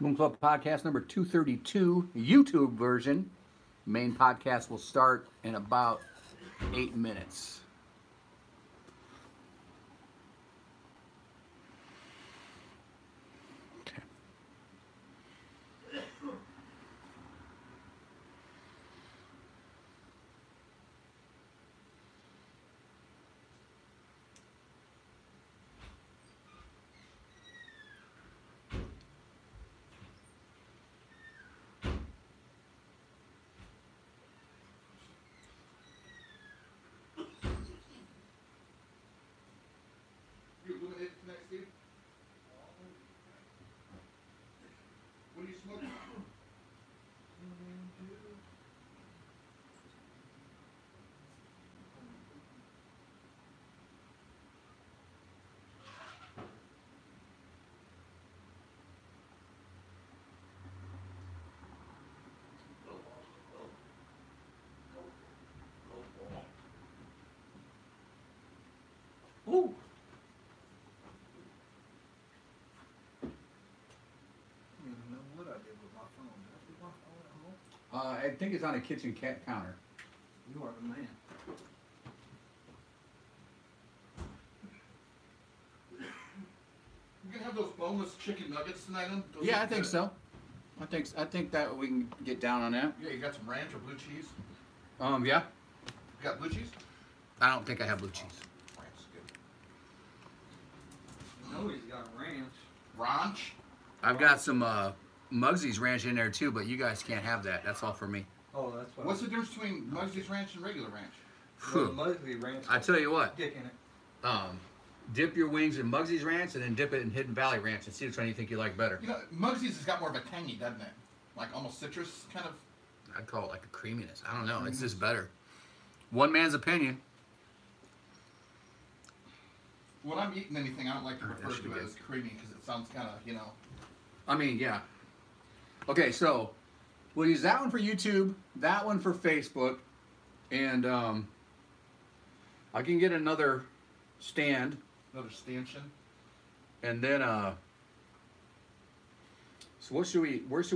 Moon Club podcast number 232, YouTube version. Main podcast will start in about 8 minutes. Okay. You illuminate tonight, Steve? What are you smoking? Ooh. I don't even know what I did with my phone. Did I put my phone at home? I think it's on a kitchen counter. You are the man. You gonna have those boneless chicken nuggets tonight? Those Yeah, look I think good. so. I think that we can get down on that. Yeah, you got some ranch or blue cheese? Yeah. You got blue cheese? I don't think I have blue cheese. Ranch is good. No, he's got ranch. Ranch? I've got some Muggsy's ranch in there too, but you guys can't have that. That's all for me. Oh, that's what. What's the difference between Muggsy's ranch and regular ranch? Well, Muggsy ranch. I tell you what, Dick in it. dip your wings in Muggsy's ranch and then dip it in Hidden Valley ranch and see which one you think you like better. You know, Muggsy's has got more of a tangy, doesn't it? Like almost citrus kind of. I'd call it like a creaminess. I don't know. It's just better. One man's opinion. When I'm eating anything, I don't like to Alright, that refer should to be it good. as creamy because it sounds kind of, you know. I mean, yeah. Okay, so we'll use that one for YouTube, that one for Facebook, and I can get another stand, Another stanchion. and then so where should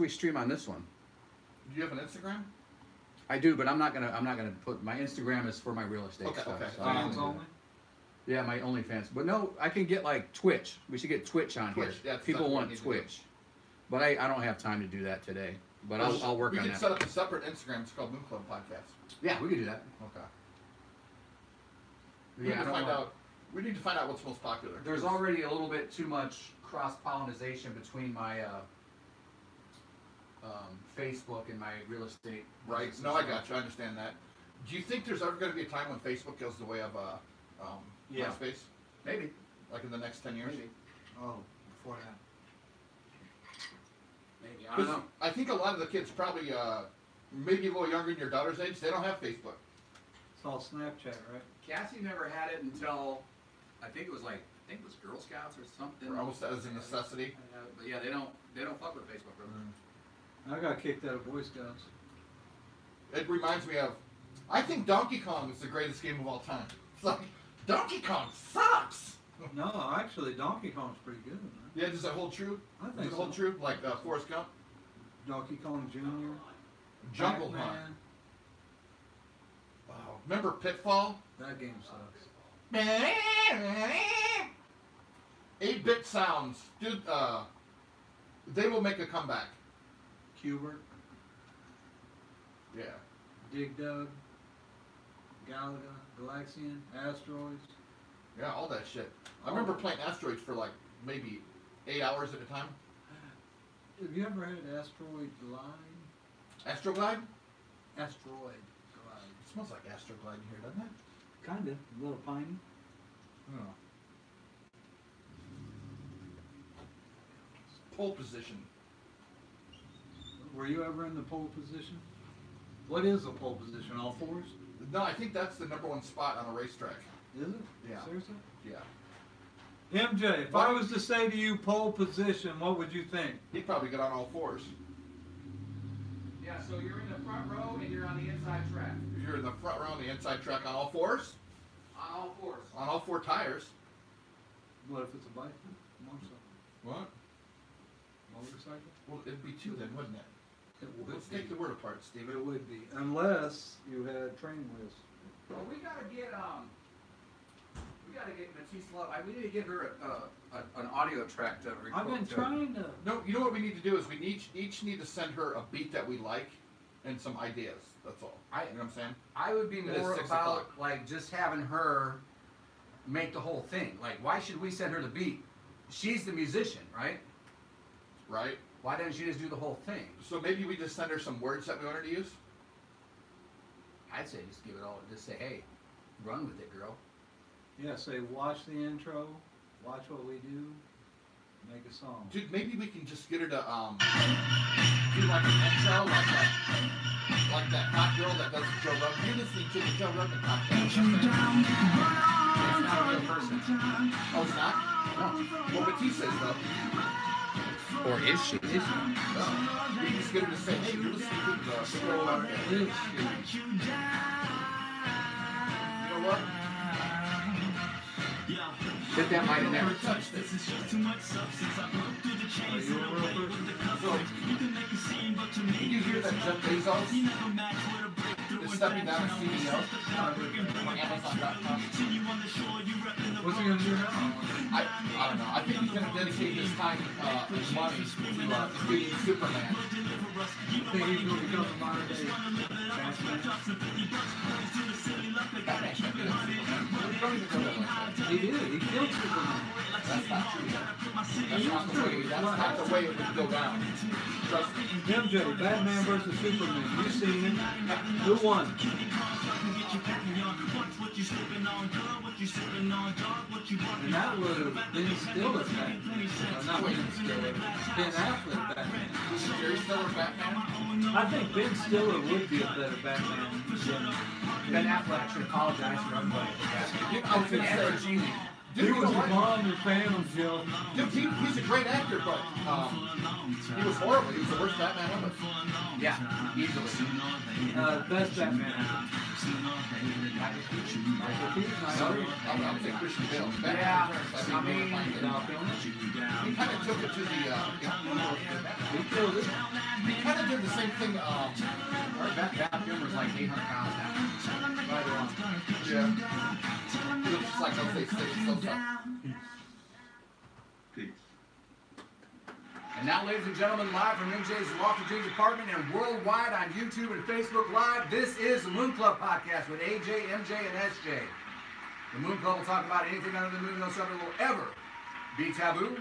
we stream on this one? Do you have an Instagram? I do, but I'm not gonna put my Instagram is for my real estate Okay, stuff. okay. So I don't Fans wanna do only. that. Yeah, my OnlyFans. But no, I can get like Twitch. We should get Twitch on Twitch, here. yeah, that's People exactly what want we need to Twitch, but I don't have time to do that today. But I'll work we on can that. set up a separate Instagram. It's called Moon Club Podcast. Yeah, we can do that. Okay. Yeah, We need I to don't find want- out. We need to find out what's most popular. There's already a little bit too much cross-pollination between my Facebook and my real estate. Right. business No, and I stuff. got you. I understand that. Do you think there's ever going to be a time when Facebook goes the way of Yeah. MySpace? Maybe. Like in the next 10 years? Maybe. Oh, before that. Maybe. I don't 'Cause know. I think a lot of the kids probably, maybe a little younger than your daughter's age, they don't have Facebook. It's all Snapchat, right? Cassie never had it until I think it was Girl Scouts or something. Or almost as a necessity. But yeah, they don't fuck with Facebook. Really. I got kicked out of Boy Scouts. It reminds me of, I think Donkey Kong is the greatest game of all time. It's like, Donkey Kong sucks! No, actually, Donkey Kong's pretty good. Man. Yeah, does that hold true? I Does think it hold so. true? Like Forrest Gump? Donkey Kong Jr. Jungle Hunt. Pac-Man. Wow. Remember Pitfall? That game sucks. 8-bit sounds. Dude, they will make a comeback. Cubert, Yeah. Dig Dug, Galaga, Galaxian, Asteroids. Yeah, all that shit. I remember playing Asteroids for like maybe 8 hours at a time. Have you ever had Asteroid Glide? Astroglide? Asteroid Glide. It smells like Astroglide in here, doesn't it? Kinda. A little piney. Oh. Pole position. Were you ever in the pole position? What is a pole position? All fours? No, I think that's the #1 spot on a racetrack. Is it? Yeah. Seriously? Yeah. MJ, if I was to say to you pole position, what would you think? He'd probably get on all fours. Yeah, so you're in the front row and you're on the inside track. You're in the front row on the inside track on all fours, On all fours. on all 4 tires. What if it's a bike? Motorcycle. What? Motorcycle. motorcycle? Well, it'd be two then, wouldn't it? It would Let's be. take the word apart, Steve. It would be, unless you had training wheels. Well, we gotta get Matisse Love. We need to get her an audio track to record. I've been trying to. No, you know what we need to do is we each need to send her a beat that we like and some ideas. That's all. You know what I'm saying? I would be It is more 6 about o'clock. like just having her make the whole thing. Like, why should we send her the beat? She's the musician, right? Right? Why didn't she just do the whole thing? So maybe we just send her some words that we want her to use? I'd say just give it all. Just say, hey, run with it, girl. Yeah, say watch the intro, watch what we do, make a song. Dude, maybe we can just get her to do like an intro, like that hot girl that does the Joe Rogan. You're listening to the Joe Rogan podcast. It's not a real person. Oh, it's not? No. Well, Batiste says though. Or is she? No. We can just get her to say, hey, you're listening to the Joe Rogan. Is she? You know what? Get that mic in there. Never touched this. Are you a real person? So, did you hear that Jeff Bezos is stepping down as CEO on Amazon.com? What's he gonna do now? I don't know. I think he's going to dedicate his time and money to defeating Superman. I think he's gonna become a modern day Batman. Batman can't beat Superman. You don't even know that like that. He did. He killed Superman. That's not true. That's not the way it would go down. Trust me. MJ, Batman versus Superman. You seen it? Who won? And that would have been Stiller's Batman. Not Ben Stiller. Ben Affleck Batman. Jerry Stiller Batman? I think Ben Stiller would be a better Batman than Ben Affleck should apologize for everybody. I was going to say, he dude, was a bomb in Phantom, Joe. Dude, he's a great actor, but he was horrible. He was the worst Batman ever. Yeah, easily. Best Batman. Michael Keaton. I would say Christian Bale. Yeah, Batman I mean, he kind of took it to the. He killed it. He kind of did the same thing. Our Batman was like 800 pounds now. Right on. Yeah. He looks just like Jose Sosa. And now, ladies and gentlemen, live from MJ's Lofty Dreams apartment and worldwide on YouTube and Facebook Live, this is the Moon Club Podcast with AJ, MJ, and SJ. The Moon Club will talk about anything under the moon, no subject will ever be taboo.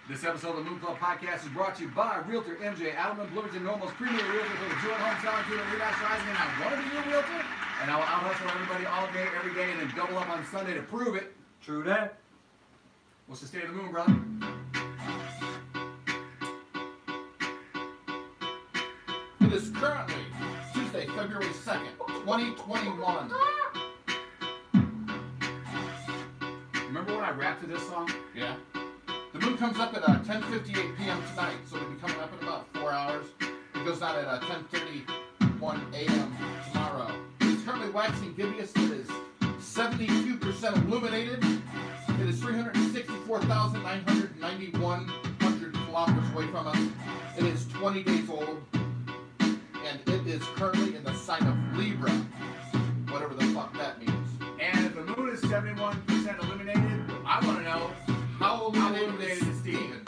This episode of the Moon Club Podcast is brought to you by Realtor MJ Adelman, Bloomington Normal's premier realtor for the joint home selling to the redax rising, and I want to be your realtor, and I will out-hustle everybody all day, every day, and then double up on Sunday to prove it. True that. What's the state of the moon, brother? It is currently Tuesday, February 2nd, 2021. Remember when I rapped to this song? Yeah. The moon comes up at 10:58 p.m. tonight, so it'll be coming up in about 4 hours. It goes out at 10:31 a.m. tomorrow. It's currently waxing gibbous. It is 72% illuminated. It is 364,991 kilometers away from us. It is 20 days old. And it is currently in the sign of Libra, whatever the fuck that means. And if the moon is 71% illuminated, I want to know How illuminated is Steven?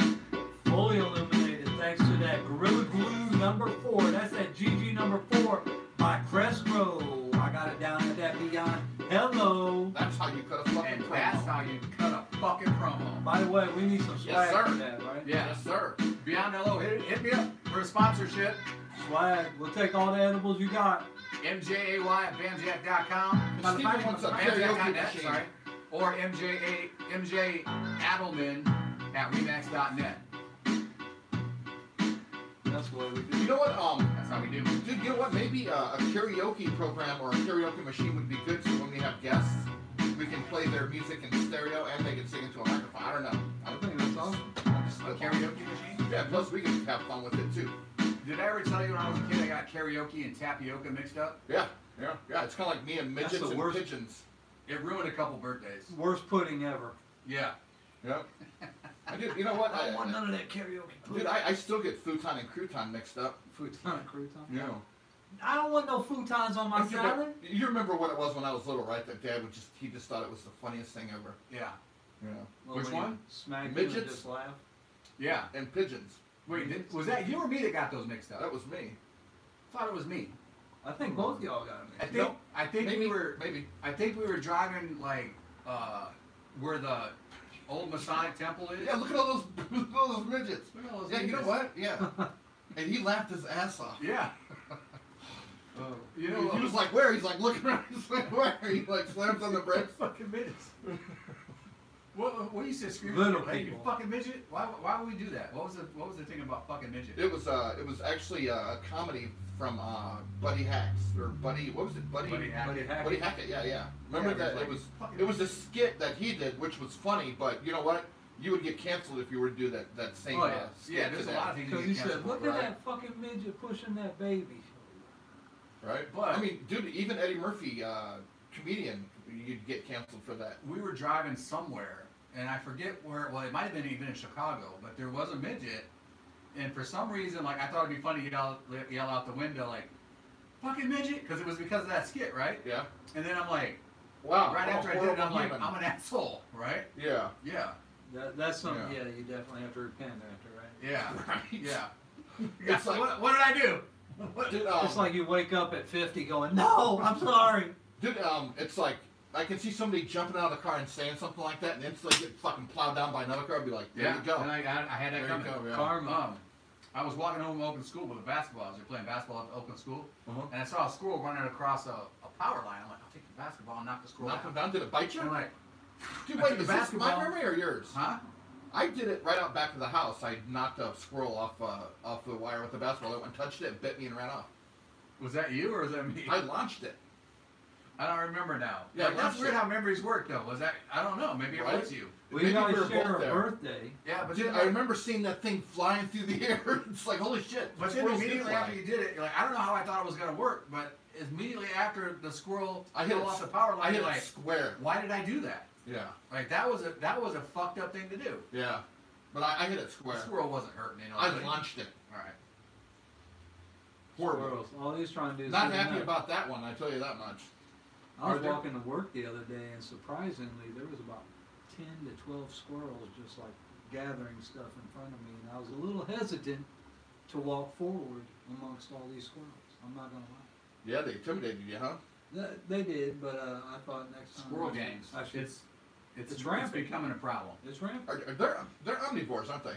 Fully illuminated thanks to that Gorilla Glue #4. That's that GG #4 by Cresco. I got it down at that Beyond. Hello. That's how you cut a fucking And promo. that's how you cut a fucking promo. By the way, we need some Yes, swag sir. for that, right? Yeah. Yes, sir. Beyond Hello, hit me up for a sponsorship. Swag. We'll take all the edibles you got. MJAY at Banjack.com. Steven wants a karaoke Banjack.net, machine. sorry. Or MJ Adelman at Remax.net. That's what we do. You know what? That's how we do. Dude, you know what? Maybe a karaoke program or a karaoke machine would be good, so when we have guests, we can play their music in stereo and they can sing into a microphone. I don't know. I think that's awesome. I'm just A karaoke machine? Yeah. Plus, we can have fun with it too. Did I ever tell you when I was a kid I got karaoke and tapioca mixed up? Yeah. Yeah. Yeah. It's kind of like me and That's midgets the and worst. pigeons. It ruined a couple birthdays. Worst pudding ever. Yeah. Yep. Dude, you know what? I don't want none of that karaoke. Dude, I still get futon and crouton mixed up. Futon and crouton? Yeah. I don't want no futons on my salad. You remember what it was when I was little, right? That Dad he just thought it was the funniest thing ever. Yeah. Yeah. Well, Which when you one? Smack you and Midgets? just laugh. Yeah. And pigeons. Wait, was that you or me that got those mixed up? That was me. Thought it was me. I think both of y'all got I them. think Nope. I think Maybe. we were Maybe. I think we were driving like where the old Masonic temple is. Yeah, look at all those midgets. Look at all those Yeah, you know midgets. what? Yeah. And he laughed his ass off. Yeah. You know He was like, where? He's like, looking around. He's like, where? He like slams on the brakes. fucking midgets. What you said screaming? Little Hey, you people. fucking midget? Why would we do that? What was the thing about fucking midget? It was actually a comedy from Buddy Hacks or Buddy. What was it? Buddy Hackett. Buddy Hackett. Yeah. Remember Yeah, that? like, It was a skit that he did, which was funny. But you know what? You would get canceled if you were to do that same. Oh, yeah. skit Yeah, there's a today. lot of things. Because you he get said, canceled look for, at right? that fucking midget pushing that baby. Right. But- I mean, dude, even Eddie Murphy, comedian, you'd get canceled for that. We were driving somewhere, and I forget where. Well, it might have been even in Chicago, but there was a midget, and for some reason, like I thought it'd be funny to yell out the window like, "Fucking midget," because it was because of that skit, right? Yeah. And then I'm like, Wow. right what a after I did it, I'm horrible like, human. I'm an asshole, right? Yeah. Yeah, That's something, Yeah. you definitely have to repent after, right? yeah, Right. yeah. It's like, what did I do? What? dude, It's like you wake up at 50 going, no, I'm sorry. dude, it's like I can see somebody jumping out of the car and saying something like that, and instantly get fucking plowed down by another car. I'd be like, there Yeah, you go. and I had that There coming. you go. Yeah. Karma. I was walking home from open school with a basketball. I was playing basketball at the open school, Uh-huh. and I saw a squirrel running across a power line. I'm like, I'll take the basketball and knock the squirrel Knock out. him down. Did it bite you? And I'm like, Dude, I wait, took the is this my basketball. memory or yours? huh? I did it right out back of the house. I knocked a squirrel off the wire with the basketball. It went, touched it, bit me, and ran off. Was that you or was that me? I launched it. I don't remember now. Yeah, Like, that's launched weird it. how memories work though. Was that? I don't know. Maybe it Right? was you. We Maybe guys we were share both a there. birthday. Yeah, but Dude, then I remember seeing that thing flying through the air. It's like, holy shit. But then squirrels do immediately fly. after you did it, you're like, I don't know how I thought it was gonna work, but immediately after the squirrel I hit fell it off the power I line, hit you're it like, square. why did I do that? Yeah. Like that was a fucked up thing to do. Yeah. But I hit it The square. squirrel wasn't hurting I anybody. launched it. All right. Horrible. Squirrels. All he's trying to do is Not get a happy nut. about that one, I tell you that much. I was Are there- walking to work the other day, and surprisingly, there was about 10 to 12 squirrels just like gathering stuff in front of me, and I was a little hesitant to walk forward amongst all these squirrels. I'm not gonna lie. Yeah, they intimidated you, huh? They did, but I thought next time. Squirrel gangs. I should. It's rampant. becoming a problem. It's rampant. They're omnivores, aren't they?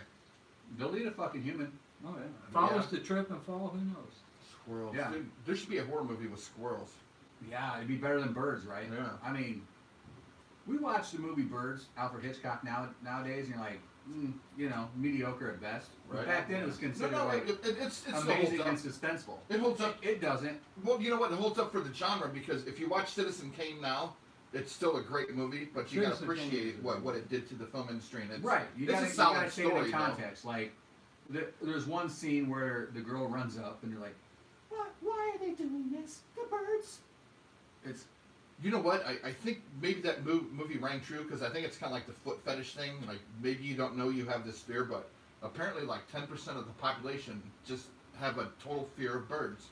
They'll eat a fucking human. Oh yeah. Follows the trip and fall. Who knows? Squirrels. Yeah. Dude, there should be a horror movie with squirrels. Yeah, it'd be better than birds, right? Yeah. I mean, we watch the movie Birds, Alfred Hitchcock nowadays, and you're like, mediocre at best. But Right. back then it was considered No, like it's still amazing and holds up. suspenseful. It holds up. It doesn't. Well, you know what? It holds up for the genre because if you watch Citizen Kane now, it's still a great movie, but you gotta Citizen Kane appreciate is what it did to the film industry. And it's, Right. You it's gotta, a solid take it story, in though. context. Like, there's one scene where the girl runs up, and you're like, why are they doing this? The birds. It's You know what? I think maybe that movie rang true because I think it's kind of like the foot fetish thing. Like maybe you don't know you have this fear, but apparently like 10% of the population just have a total fear of birds,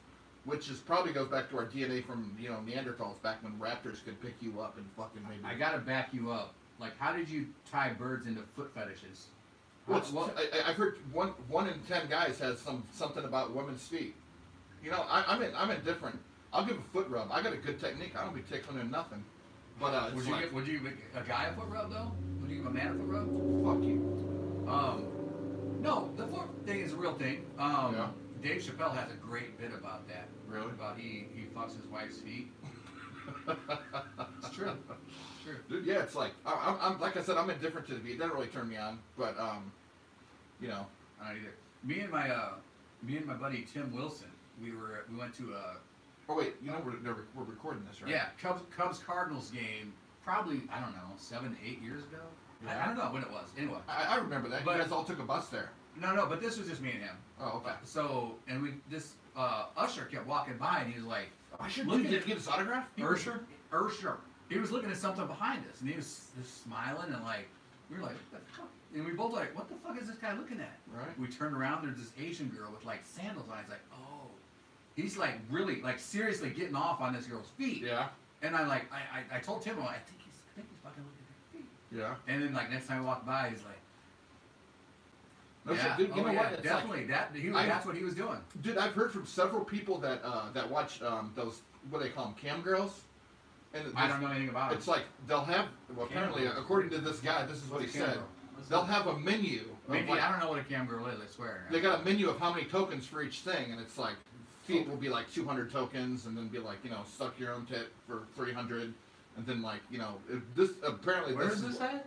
which is probably goes back to our DNA from Neanderthals back when raptors could pick you up and fucking maybe. I gotta back you up. Like, how did you tie birds into foot fetishes? Well, I've heard one in 10 guys has something about women's feet. I'm indifferent. I'll give a foot rub. I got a good technique. I don't be tickling or nothing. But it's would you give a guy a foot rub though? Would you give a man a foot rub? fuck you. No, the foot thing is a real thing. Yeah. Dave Chappelle has a great bit about that. Really? About he fucks his wife's feet. It's true. It's true. Dude, yeah, it's like I'm like I said, I'm indifferent to the beat. It doesn't really turn me on, but I don't either. Me and my buddy Tim Wilson, we went to a oh wait, we're recording this, right? yeah Cubs Cardinals game. Probably I don't know 7, 8 years ago. Yeah. I don't know when it was. Anyway. I remember that. But- You guys all took a bus there. No, but this was just me and him. Oh, okay. So and this usher kept walking by and he was like, I should Look did at- you get his autograph? Ursher? Ursher. He was looking at something behind us and he was just smiling and like we were like, what the fuck? and we both like, what the fuck is this guy looking at? Right. We turned around, there's this Asian girl with like sandals on. He's like, oh, he's like really, like seriously getting off on this girl's feet. Yeah. And I like, I told Tim, I think he's fucking looking at her feet. Yeah. And then like next time I walked by, he's like, No, yeah, so, dude, you know what? It's definitely. That's what he was doing. Dude, I've heard from several people that that watch those, what do they call them, cam girls. And I don't know anything about it. It's like they'll have, well, Cam apparently, girls. according to this guy, this is what he What's a cam said. girl? They'll have a menu. Of Maybe like, I don't know what a cam girl is. I swear. they got a menu of how many tokens for each thing, and it's like feet will be like 200 tokens, and then be like, you know, suck your own tit for 300, and then like, you know, this apparently. Where is this at?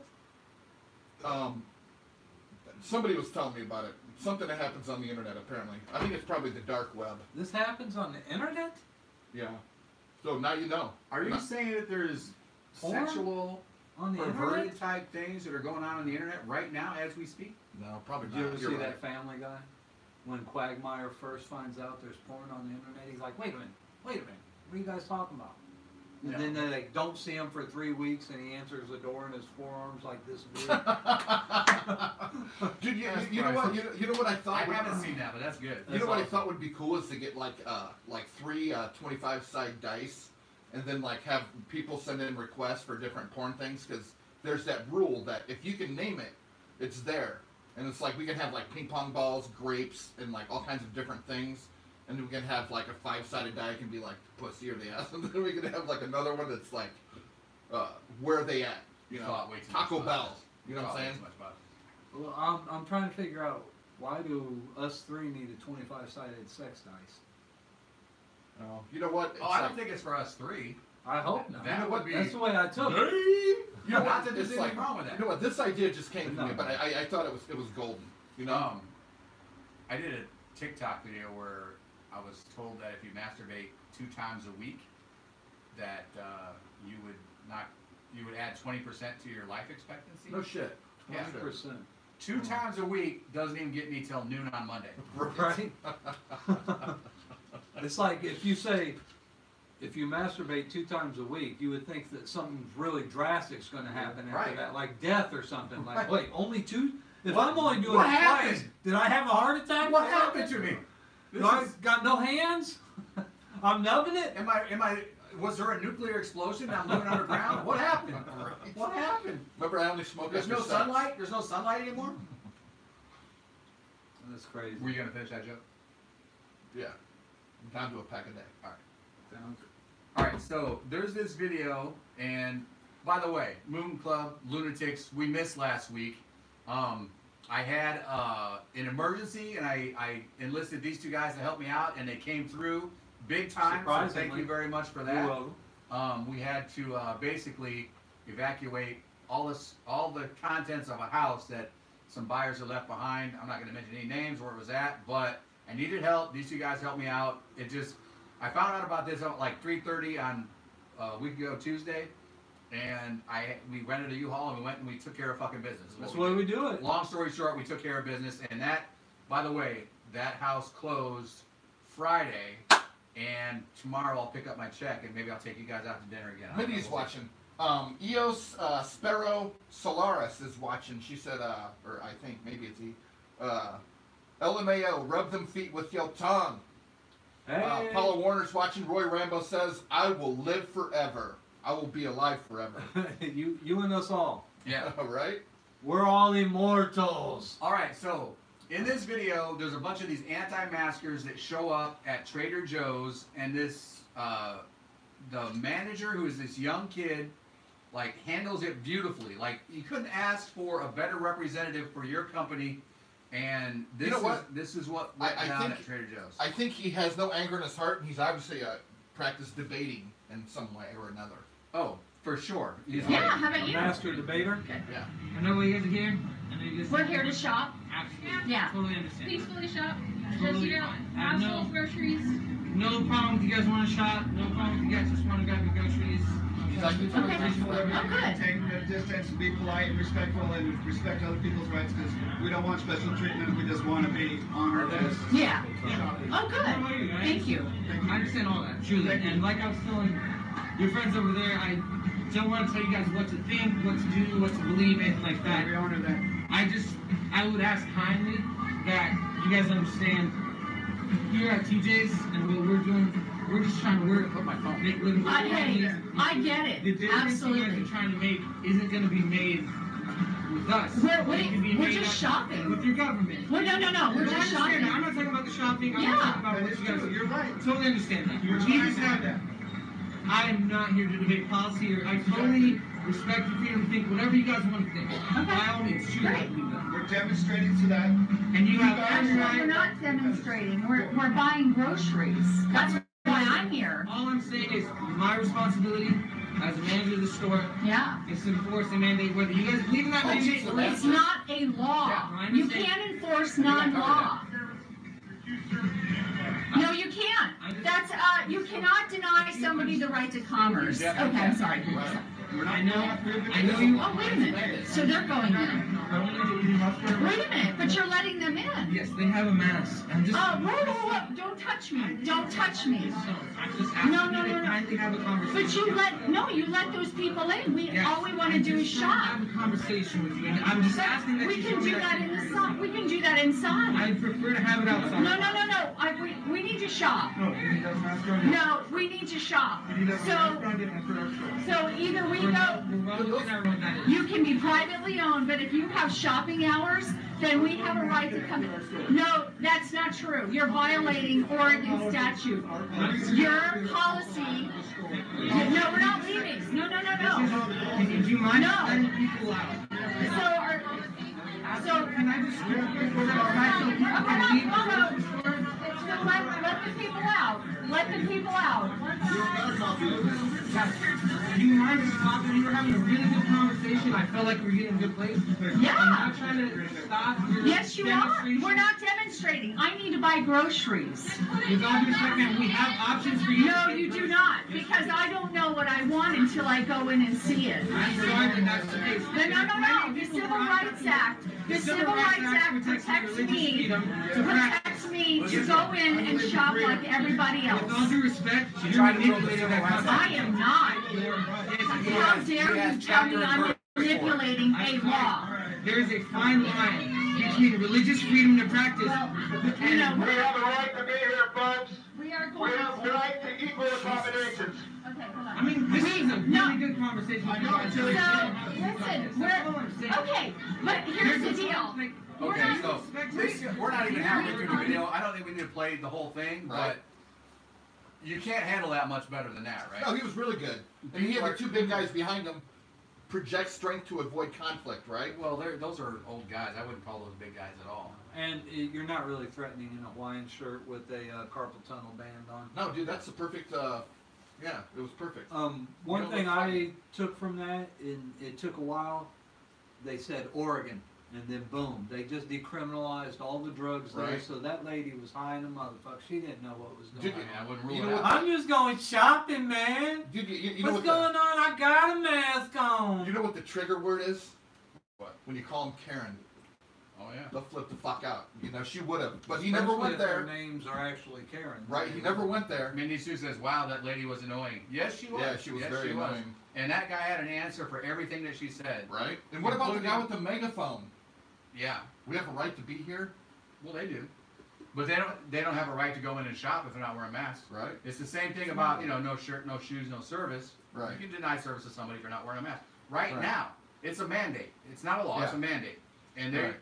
Somebody was telling me about it. Something that happens on the internet, apparently. I think it's probably the dark web. This happens on the internet? Yeah. So now you know. Are you Not- saying that there's Porn? sexual, On the perverted internet? type things that are going on the internet right now as we speak? No, probably Did you not. ever You're see right. that Family Guy? When Quagmire first finds out there's porn on the internet, he's like, wait a minute, what are you guys talking about? And Yeah. then they like, don't see him for 3 weeks, and he answers the door in his forearms like this big. Dude, you That's know what? priceless. You know what I thought? I would- haven't seen that, but that's good. You know what I thought would be cool is to get like 3 25-side dice, and then like have people send in requests for different porn things, because there's that rule that if you can name it, it's there. And it's like we can have like ping pong balls, grapes, and like all kinds of different things. And we can have like a 5-sided die, it can be like pussy or the ass, and then we can have like another one that's like where are they at? You know, Thought way too Taco much about Bell. it. You know what I'm Thought way saying? too much about it. Well, I'm trying to figure out, why do us three need a 25-sided sex dice? Oh, you know what? It's Oh, I don't like- think it's for us three. I hope not. That would be. That's the way I took it. You know Not what? that there's It's anything like, wrong with that. you know what? This idea just came to No. me, but I thought it was golden. You know? I did a TikTok video where I was told that if you masturbate 2 times a week, that you would add 20% to your life expectancy. No shit. 20%. 2 times a week doesn't even get me till noon on Monday. Right? It's like if you say, if you masturbate 2 times a week, you would think that something really drastic's going to happen after Right. that, like death or something. Like, Right. wait, only 2? If What- I'm only doing what it happened? twice, did I have a heart attack? What happened to me? This Do I is- got no hands? I'm nubbing it? was there a nuclear explosion? I'm living underground? What happened? What happened? Remember, I only smoke There's after no sex. sunlight? There's no sunlight anymore? That's crazy. Were you going to finish that joke? Yeah. Down to a pack a day. Sounds- Alright, so there's this video, and by the way, Moon Club, Lunatics, we missed last week. I had an emergency, and I enlisted these 2 guys to help me out, and they came through big time, so thank Surprisingly. you very much for You're that. welcome. We had to basically evacuate all the contents of a house that some buyers had left behind. I'm not going to mention any names where it was at, but I needed help. These 2 guys helped me out. I found out about this at like 3:30 on a week ago Tuesday, and we rented a U-Haul and we went and we took care of fucking business. That's the way we do it. Long story short, we took care of business, and that, by the way, that house closed Friday, and tomorrow I'll pick up my check and maybe I'll take you guys out to dinner again. I don't know, Mindy's we'll see. watching. Eos Sparrow Solaris is watching. She said, or I think maybe it's LMAO, rub them feet with your tongue. Hey. Paula Warner's watching. Roy Rambo says, I will live forever. I will be alive forever. you and us all. Yeah. All right? We're all immortals. Alright, so in this video, there's a bunch of these anti-maskers that show up at Trader Joe's, and this, the manager, who is this young kid, like, handles it beautifully. Like, you couldn't ask for a better representative for your company, and this, You know what? this is what I went down think- at Trader Joe's. I think he has no anger in his heart, and he's obviously practiced debating in some way or another. Oh, for sure. He's Yeah, like, how about A you? master debater. Yeah. I know why you guys are here. I know you guys. We're here to shop. Absolutely. Yeah. Totally understand. Peacefully shop. Totally Just, you know, fine. I have household groceries. no problem if you guys want to shop. No problem if you guys just want to grab your groceries. He's like, Okay. Oh, good. Take the distance, be polite and respectful, and respect other people's rights, because we don't want special treatment. We just want to be honored as Yeah. shoppers. Oh, good. Thank you. I understand all that, truly. Thank you. And like I was telling your friends over there, I don't want to tell you guys what to think, what to do, what to believe, anything like that. We honor that. I would ask kindly that you guys understand. Here at TJ's and what we're doing, we're just trying to work, make living Hey, I get The it. difference you guys Absolutely. are trying to make isn't going to be made with us. We're It can be we're made just shopping. with your government. Well, no. We're No, I just understand that. shopping. I'm not talking about the shopping. I'm Yeah. not talking about what you guys do. You're right. Totally understand that. You're We right just about have that. I am not here to debate policy, or I totally respect your freedom to think whatever you guys want to think. By all means, choose Great. to believe that. We're demonstrating so that And you have guys- every Actually, we're right. not demonstrating. We're buying groceries. That's why I'm here. All I'm saying is my responsibility as a manager of the store Yeah. is to enforce the mandate, whether you guys believe in that mandate or It's not. not a law. Yeah, I You understand. can't enforce non-law. No, you can't. That's you cannot deny somebody the right to commerce. Okay, I'm sorry. I know you. Oh, wait a minute. So they're going in. Wait a minute, but you're letting them in. Yes, they have a mask. I'm just. Whoa. Don't touch me. Don't touch me. I'm just asking No. you to kindly have a conversation. But you let those people in. All we want to do is shop. Have a conversation with you. And I'm just asking that We you can show me do that inside. We can do that inside. I prefer to have it outside. No. We need to shop. No, if he does mask on, No, we need to shop. if he doesn't mask So, on, then enter our store. either we We're go. well looking at what that is. You can be privately owned, but if you have shopping hours, then we have a right to come in. No, that's not true. You're violating Oregon statute. Your policy. No, we're not leaving. No. Would you mind No. letting people out? So, Can I just no. So let the people out. Let the people out. Do you mind just stopping? We were having a really good conversation. I felt like we were getting a good place. Yeah. I'm not trying to stop your Yes, you are. demonstration. We're not demonstrating. I need to buy groceries. With all due respect, ma'am, we have options for you. No, you do not, because I don't know what I want until I go in and see it. I'm sorry that that's the case. No. The Civil Rights Act. The Civil Rights Act protects me. Protects me to go in and shop like everybody With all else. due respect, you're tried to throw the manipulating that civil rights concept. I am not. How dare you tell me I'm manipulating a law? There is a fine line between religious freedom to practice Well, and you know, We have a right to be here, folks. we are We going. have the right to equal accommodations. Okay, hold on. I mean, this is a No. really good conversation. So, listen, okay, but here's the deal. We're Okay, not- so we're not even halfway through the video. I don't think we need to play the whole thing, but Right. you can't handle that much better than that, right? No, he was really good. And he had the two big guys behind him project strength to avoid conflict, right? Well, those are old guys. I wouldn't call those big guys at all. And you're not really threatening in a Hawaiian shirt with a carpal tunnel band on. No, dude, that's the perfect. Yeah, it was perfect. One don't thing look I funny. took from that, and it took a while, they said Oregon, and then boom, they just decriminalized all the drugs there. Right. So that lady was high in a motherfucker. She didn't know what was Dude, going I on. wouldn't You rule know it what out. I'm just going shopping, man. Dude, you know What's what going on? I got a mask on. You know what the trigger word is? What? When you call him Karen, Oh yeah. they'll flip the fuck out. You know, she would have, but he never Especially went if their there. names are actually Karen. Right? He never went there. Mindy Sue says, "Wow, that lady was annoying." Yes, she was. Yeah, she was Yes, very she was. annoying. And that guy had an answer for everything that she said. Right? And what about the guy with the megaphone? Yeah. We have a right to be here, Well, they do. But they don't have a right to go in and shop if they're not wearing masks. right? It's the same thing about, no shirt, no shoes, no service. Right. You can deny service to somebody if you're not wearing a mask. Right, Right. now, it's a mandate. It's not a law, it's a Yeah. mandate. And Right.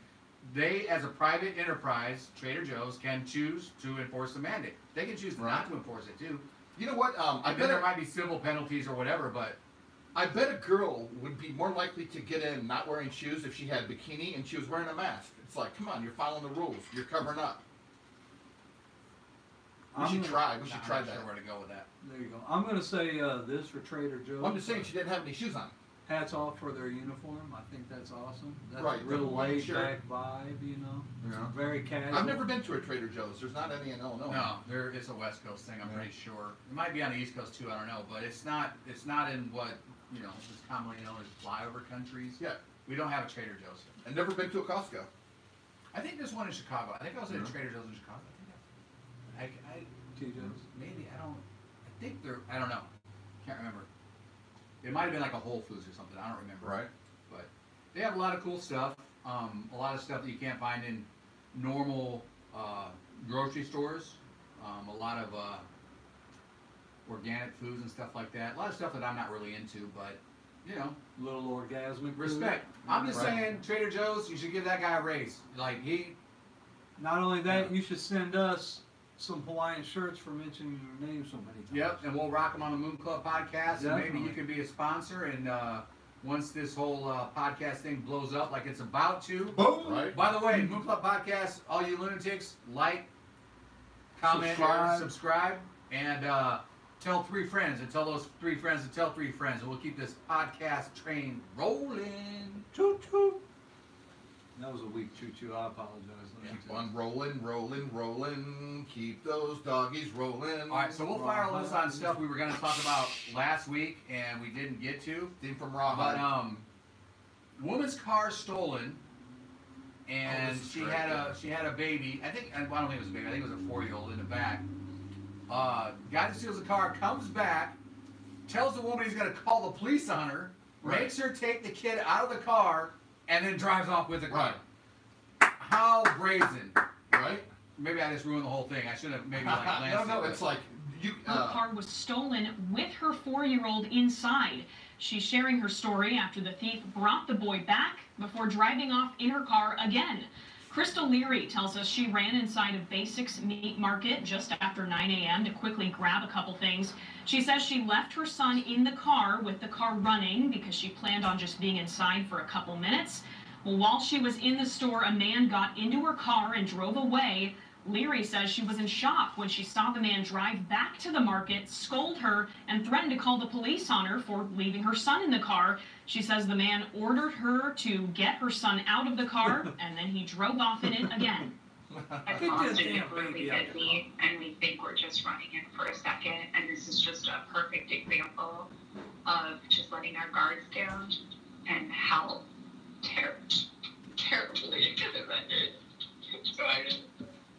they, as a private enterprise, Trader Joe's, can choose to enforce the mandate. They can choose not Right. to enforce it too. You know what? I I bet there bet might be civil penalties or whatever, but I bet a girl would be more likely to get in not wearing shoes if she had a bikini and she was wearing a mask. It's like, come on, you're following the rules. You're covering up. We should try. We should I'm try not that. sure where to go with that. There you go. I'm going to say this for Trader Joe's. Well, I'm just saying she didn't have any shoes on. Hats off for their uniform. I think that's awesome. That's Right, a real the white laid shirt. back vibe, you know. Yeah. Very casual. I've never been to a Trader Joe's. There's not any in Illinois. No, it's a West Coast thing. I'm Yeah. pretty sure. It might be on the East Coast too. I don't know, but it's not. It's not in what is commonly known as flyover countries. Yeah. We don't have a Trader Joe's here. I've never been to a Costco. I think there's one in Chicago. I think I was at a Yeah. Trader Joe's in Chicago. I TJ's. maybe I don't. I think they're. I don't know. Can't remember. It might have been like a Whole Foods or something. I don't remember. Right. But they have a lot of cool stuff. A lot of stuff that you can't find in normal grocery stores. A lot of organic foods and stuff like that. A lot of stuff that I'm not really into, but you know, Little orgasmic. respect. food. I'm just Right. saying, Trader Joe's, you should give that guy a raise. Like Not only that, you should send us some Hawaiian shirts for mentioning your name so many times. Yep, and we'll rock them on the Moon Club podcast, and maybe Definitely. you can be a sponsor. And once this whole podcast thing blows up like it's about to. Boom. Right. By the way, Moon Club podcast, all you lunatics, like, comment, subscribe, and tell 3 friends, and tell those 3 friends to tell 3 friends, and we'll keep this podcast train rolling. Choo choo. That was a weak choo choo. I apologize. Keep on rolling, rolling, rolling. Keep those doggies rolling. All right, so we'll fire loose on stuff we were going to talk about last week, and we didn't get to. Theme from But Rawhide. woman's car stolen, and Oh, this is she great, had yeah. she had a baby. I don't think it was a baby. I think it was a 4-year-old in the back. Guy that steals the car comes back, tells the woman he's going to call the police on her, Right. makes her take the kid out of the car, and then drives off with the car. Right. How brazen! Right? Maybe I just ruined the whole thing. I should have maybe like No, glanced no, at it's it. like you. Her car was stolen with her 4-year-old inside. She's sharing her story after the thief brought the boy back before driving off in her car again. Crystal Leary tells us she ran inside a Basics meat market just after 9 a.m. to quickly grab a couple things. She says she left her son in the car with the car running because she planned on just being inside for a couple minutes. Well, while she was in the store, a man got into her car and drove away. Leary says she was in shock when she saw the man drive back to the market, scold her, and threatened to call the police on her for leaving her son in the car. She says the man ordered her to get her son out of the car, and then he drove off in it again. Get this Austin damn is really baby out the busy, and we think we're just running in for a second, and this is just a perfect example of just letting our guards down and how terribly it could have ended. So I'm just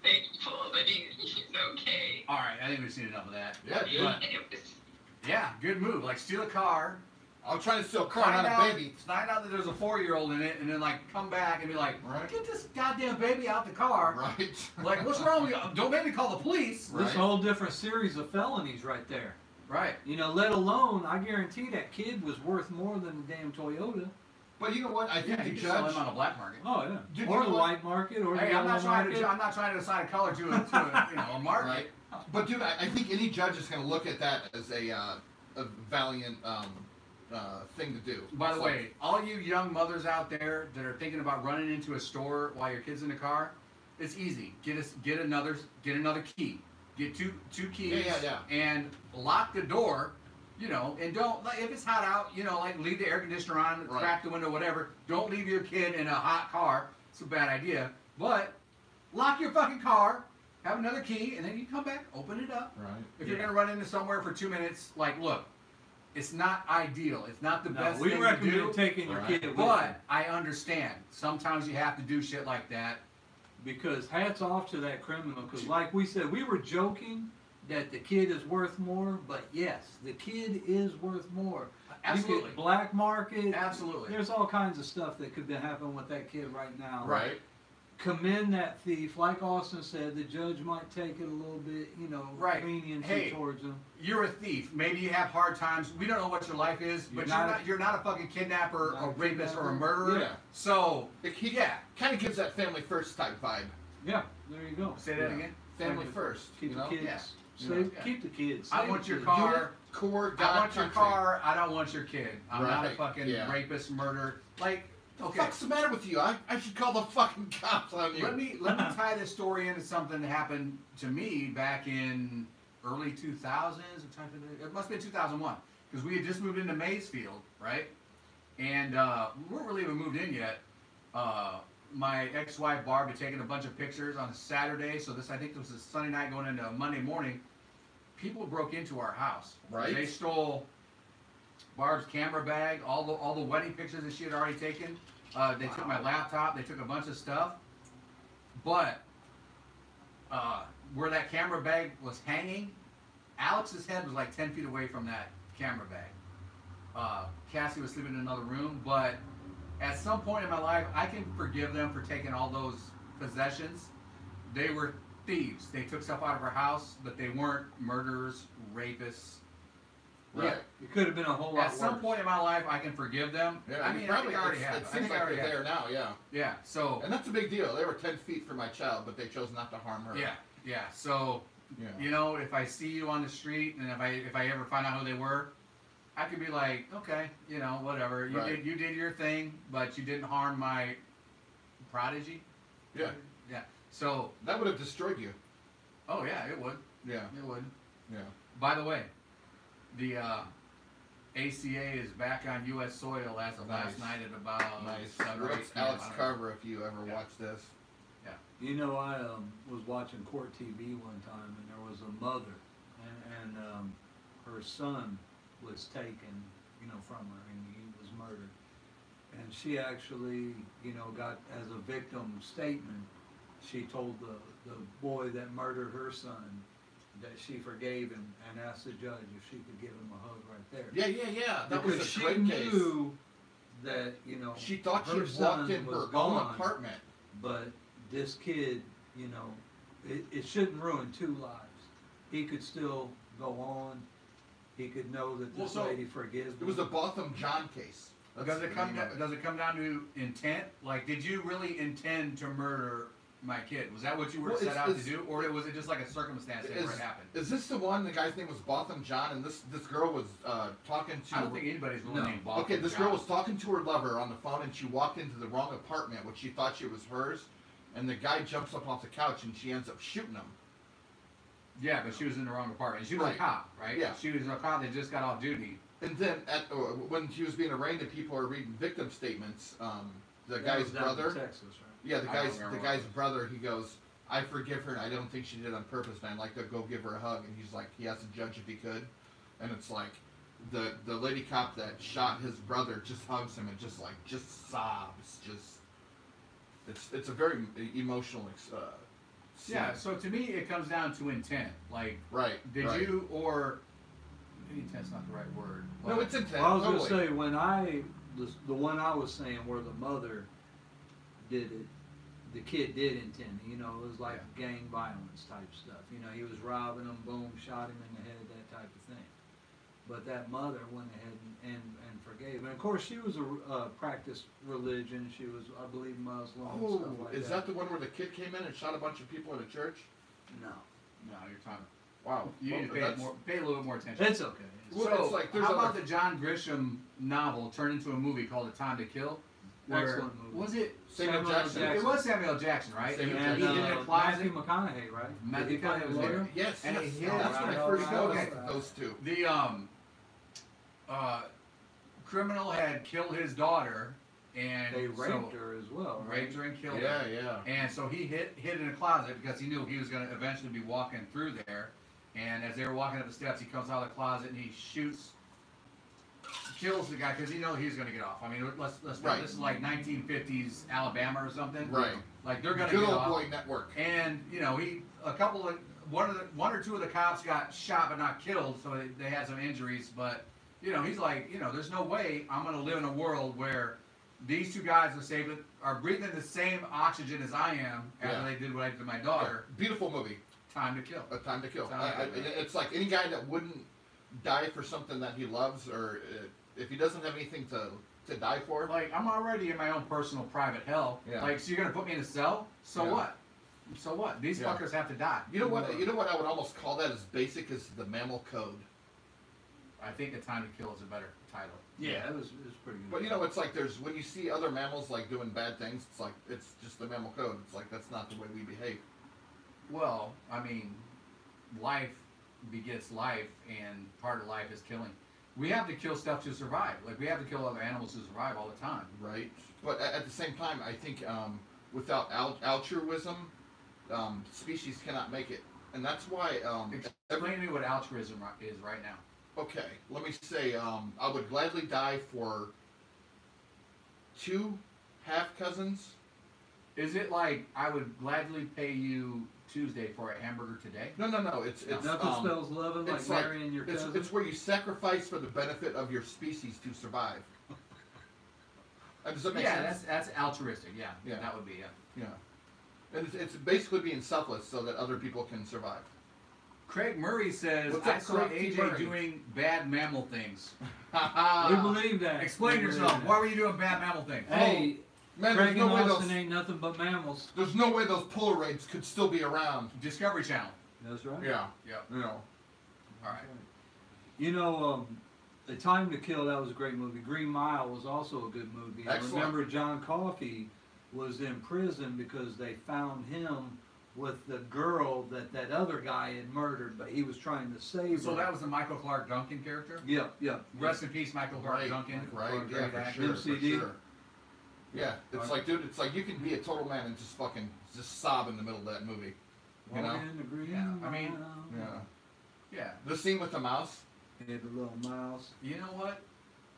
thankful that he's okay. All right, I think we've seen enough of that. Yeah, dude. But, And it was yeah, good move. Like steal a car, I'm trying to steal a car, not a baby. Find out that there's a 4-year-old in it, and then like come back and be like, Right. get this goddamn baby out the car. Right. Like, what's wrong with you? Don't make me call the police. Right. This whole different series of felonies right there. Right. You know, let alone, I guarantee that kid was worth more than the damn Toyota. But you know what? I think Yeah, the you can sell judge. him on the black market. Oh, yeah. Dude, or you the know what? white market, or the Hey, I'm yellow not trying market. to. I'm not trying to assign a color to a market. Right. But dude, I think any judge is going to look at that as a valiant thing to do. By the It's way, all you young mothers out there that are thinking about running into a store while your kid's in the car, it's easy. Get another key. Get two keys. Yeah. And lock the door. You know, and don't, like, if it's hot out, you know, like leave the air conditioner on, Right. crack the window, whatever. Don't leave your kid in a hot car. It's a bad idea. But lock your fucking car, have another key, and then you come back, open it up. Right. If you're gonna run into somewhere for 2 minutes, like, look, it's not ideal. It's not the best we thing to recommend do. taking your Right. kid with you. But I understand. Sometimes you have to do shit like that. Because hats off to that criminal. Because like we said, we were joking that the kid is worth more, but yes, the kid is worth more. Absolutely. You get black market. Absolutely. There's all kinds of stuff that could happen with that kid right now. Right. Commend that thief. Like Austin said, the judge might take it a little bit, you know, Right. leniency Hey. towards him. You're a thief. Maybe you have hard times. We don't know what your life is, but you're not a fucking kidnapper, Not a a rapist, or a kidnapper. murderer. Yeah. So Yeah. Kind of gives that family first type vibe. Yeah, there you go. say that Yeah. again. Family first. Keep you the know? kids Yeah. safe. Yeah. Keep the kids. I Save want the your kids. car. Core I God want your country. car. I don't want your kid. I'm not a Right. fucking Yeah. rapist, murderer. Like, The okay. fuck's the matter with you? I should call the fucking cops on you. Let me tie this story into something that happened to me back in early 2000s. It must have been 2001 because we had just moved into Maysfield, right? And we weren't really even moved in yet. My ex-wife Barb had taken a bunch of pictures on a Saturday, so I think this was a Sunday night going into Monday morning. People broke into our house. Right. They stole Barb's camera bag, all the wedding pictures that she had already taken. They took my laptop. They took a bunch of stuff. But where that camera bag was hanging, Alex's head was like 10 feet away from that camera bag. Cassie was sleeping in another room, but at some point in my life, I can forgive them for taking all those possessions. They were thieves. They took stuff out of our house, but they weren't murderers, rapists. Right. It could have been a whole lot At some worse. point in my life, I can forgive them. Yeah, I you mean, probably I think I already have. It I seems think I like already they're have. there now, yeah. Yeah. So. And that's a big deal. They were 10 feet from my child, but they chose not to harm her. Yeah. Yeah. So. Yeah. You know, if I see you on the street, and if I ever find out who they were, I could be like, okay, you know, whatever. You did your thing, but you didn't harm my prodigy. Yeah. Yeah. So. That would have destroyed you. Oh yeah, it would. Yeah. It would. Yeah. By the way, the ACA is back on U.S. soil as of last night at about Nice. 7 or 8 That's p.m. Alex I don't know. Carver if you ever watch this. You know, I was watching Court TV one time, and there was a mother, and her son was taken, you know, from her, and he was murdered. And she actually, you know, got as a victim statement, she told the boy that murdered her son that she forgave him and asked the judge if she could give him a hug right there. Yeah. That because was a she great case. knew that, you know, She thought she her had walked son in was her own gone, apartment. but this kid, you know, it shouldn't ruin two lives. He could still go on. He could know that this lady forgives him. It was the Botham John case. Does it come down to intent? Like, did you really intend to murder my kid? Was that what you were set out to do, or was it just like a circumstance where it happened? Is this the one? The guy's name was Botham John, and this girl was talking to. I don't think anybody's really named Botham Okay, this John. girl was talking to her lover on the phone, and she walked into the wrong apartment, which she thought she was hers, and the guy jumps up off the couch, and she ends up shooting him. Yeah, but she was in the wrong apartment. She was Right. a cop, right? Yeah. She was a cop that just got off duty. And then when she was being arraigned, and people are reading victim statements, the That guy's was down brother. in Texas, right? Yeah, the I don't guy's remember the what it guy's was. brother. He goes, "I forgive her, and I don't think she did it on purpose, and I'd like to go give her a hug." And he's like, he asked the judge if he could, and it's like, the lady cop that shot his brother just hugs him and just sobs. It's a very emotional. Scene. Yeah. So to me, it comes down to intent. Like, Right. did right. you or maybe intent's not the right word. No, but- it's intent. Well, I was totally. gonna say the one I was saying where the mother did it, the kid did intend it. You know, it was like gang violence type stuff. You know, he was robbing them, boom, shot him in the head, that type of thing. But that mother went ahead and forgave. And of course, she was practiced religion. She was, I believe, Muslim and stuff Oh, like is that the one where the kid came in and shot a bunch of people in a church? No, No, you're talking. Wow. You need to Well, pay a little bit more attention. it's okay. Well, So, it's like there's how about other- the John Grisham novel turned into a movie called A Time to Kill? Where Excellent movie. was it? Samuel Jackson. It was Samuel Jackson, right? Samuel And And he did a Matthew closet. McConaughey, right? Matthew Did he play McConaughey a was lawyer? there. Yes, And yes. he- That's when I all first right, noticed okay. those two. The criminal had killed his daughter, and They so- raped her as well, right? raped her and killed her. Yeah. And so he hid in a closet because he knew he was going to eventually be walking through there. And as they were walking up the steps, he comes out of the closet and he kills the guy because he knew he was going to get off. I mean, let's Right. this is like 1950s Alabama or something. Right. Like they're going to Good get old off. boy network. And you know, one or two of the cops got shot but not killed, so they had some injuries. But you know, he's like, you know, there's no way I'm going to live in a world where these two guys are breathing the same oxygen as I am after Yeah. they did what I did to my daughter. Beautiful movie. Time to kill. A Time to Kill. Time to Kill. It's like any guy that wouldn't die for something that he loves, or if he doesn't have anything to die for. Like, I'm already in my own personal private hell. Yeah. Like, so you're gonna put me in a cell? So Yeah. what? So what? These Yeah. fuckers have to die. You know what? You know what I would almost call that as basic as the mammal code. I think A Time to Kill is a better title. Yeah, it was pretty good. But you know, it's like there's when you see other mammals like doing bad things, it's like it's just the mammal code. It's like that's not the way we behave. Well, I mean, life begets life, and part of life is killing. We have to kill stuff to survive. Like, we have to kill other animals to survive all the time. Right. But at the same time, I think without altruism, species cannot make it, and that's why. Explain to me what altruism is right now. Okay, let me say, I would gladly die for 2 half cousins. Is it like I would gladly pay you Tuesday for a hamburger today? No. It's Nothing spells loving like it's like marrying your cousin. it's where you sacrifice for the benefit of your species to survive. Does that make Yeah, sense? that's altruistic. Yeah, Yeah. that would be Yeah. And it's basically being selfless so that other people can survive. Craig Murray says, What's up, I saw Craig T. AJ Murray?" doing bad mammal things. We believe that. Explain We believe yourself. that. Why were you doing bad mammal things? Hey, Man, Craig there's and no way Austin those ain't nothing but mammals. there's no way those Polaroids could still be around. Discovery Channel. That's right. Yeah. Yep. You know. All right. You know, The Time to Kill, that was a great movie. Green Mile was also a good movie. I Excellent. remember John Coffey was in prison because they found him with the girl that other guy had murdered, but he was trying to save her. So that was the Michael Clark Duncan character? Yeah, yeah. Rest in peace, Michael Clark Right, Duncan. right, Great yeah, for actor. sure, for MCD. sure. Yeah, it's like, dude, it's like you can be a total man and just fucking just sob in the middle of that movie. You know? In the Green Yeah, I mean, Mile. Yeah. Yeah. The scene with the mouse. Yeah, the little mouse. You know what?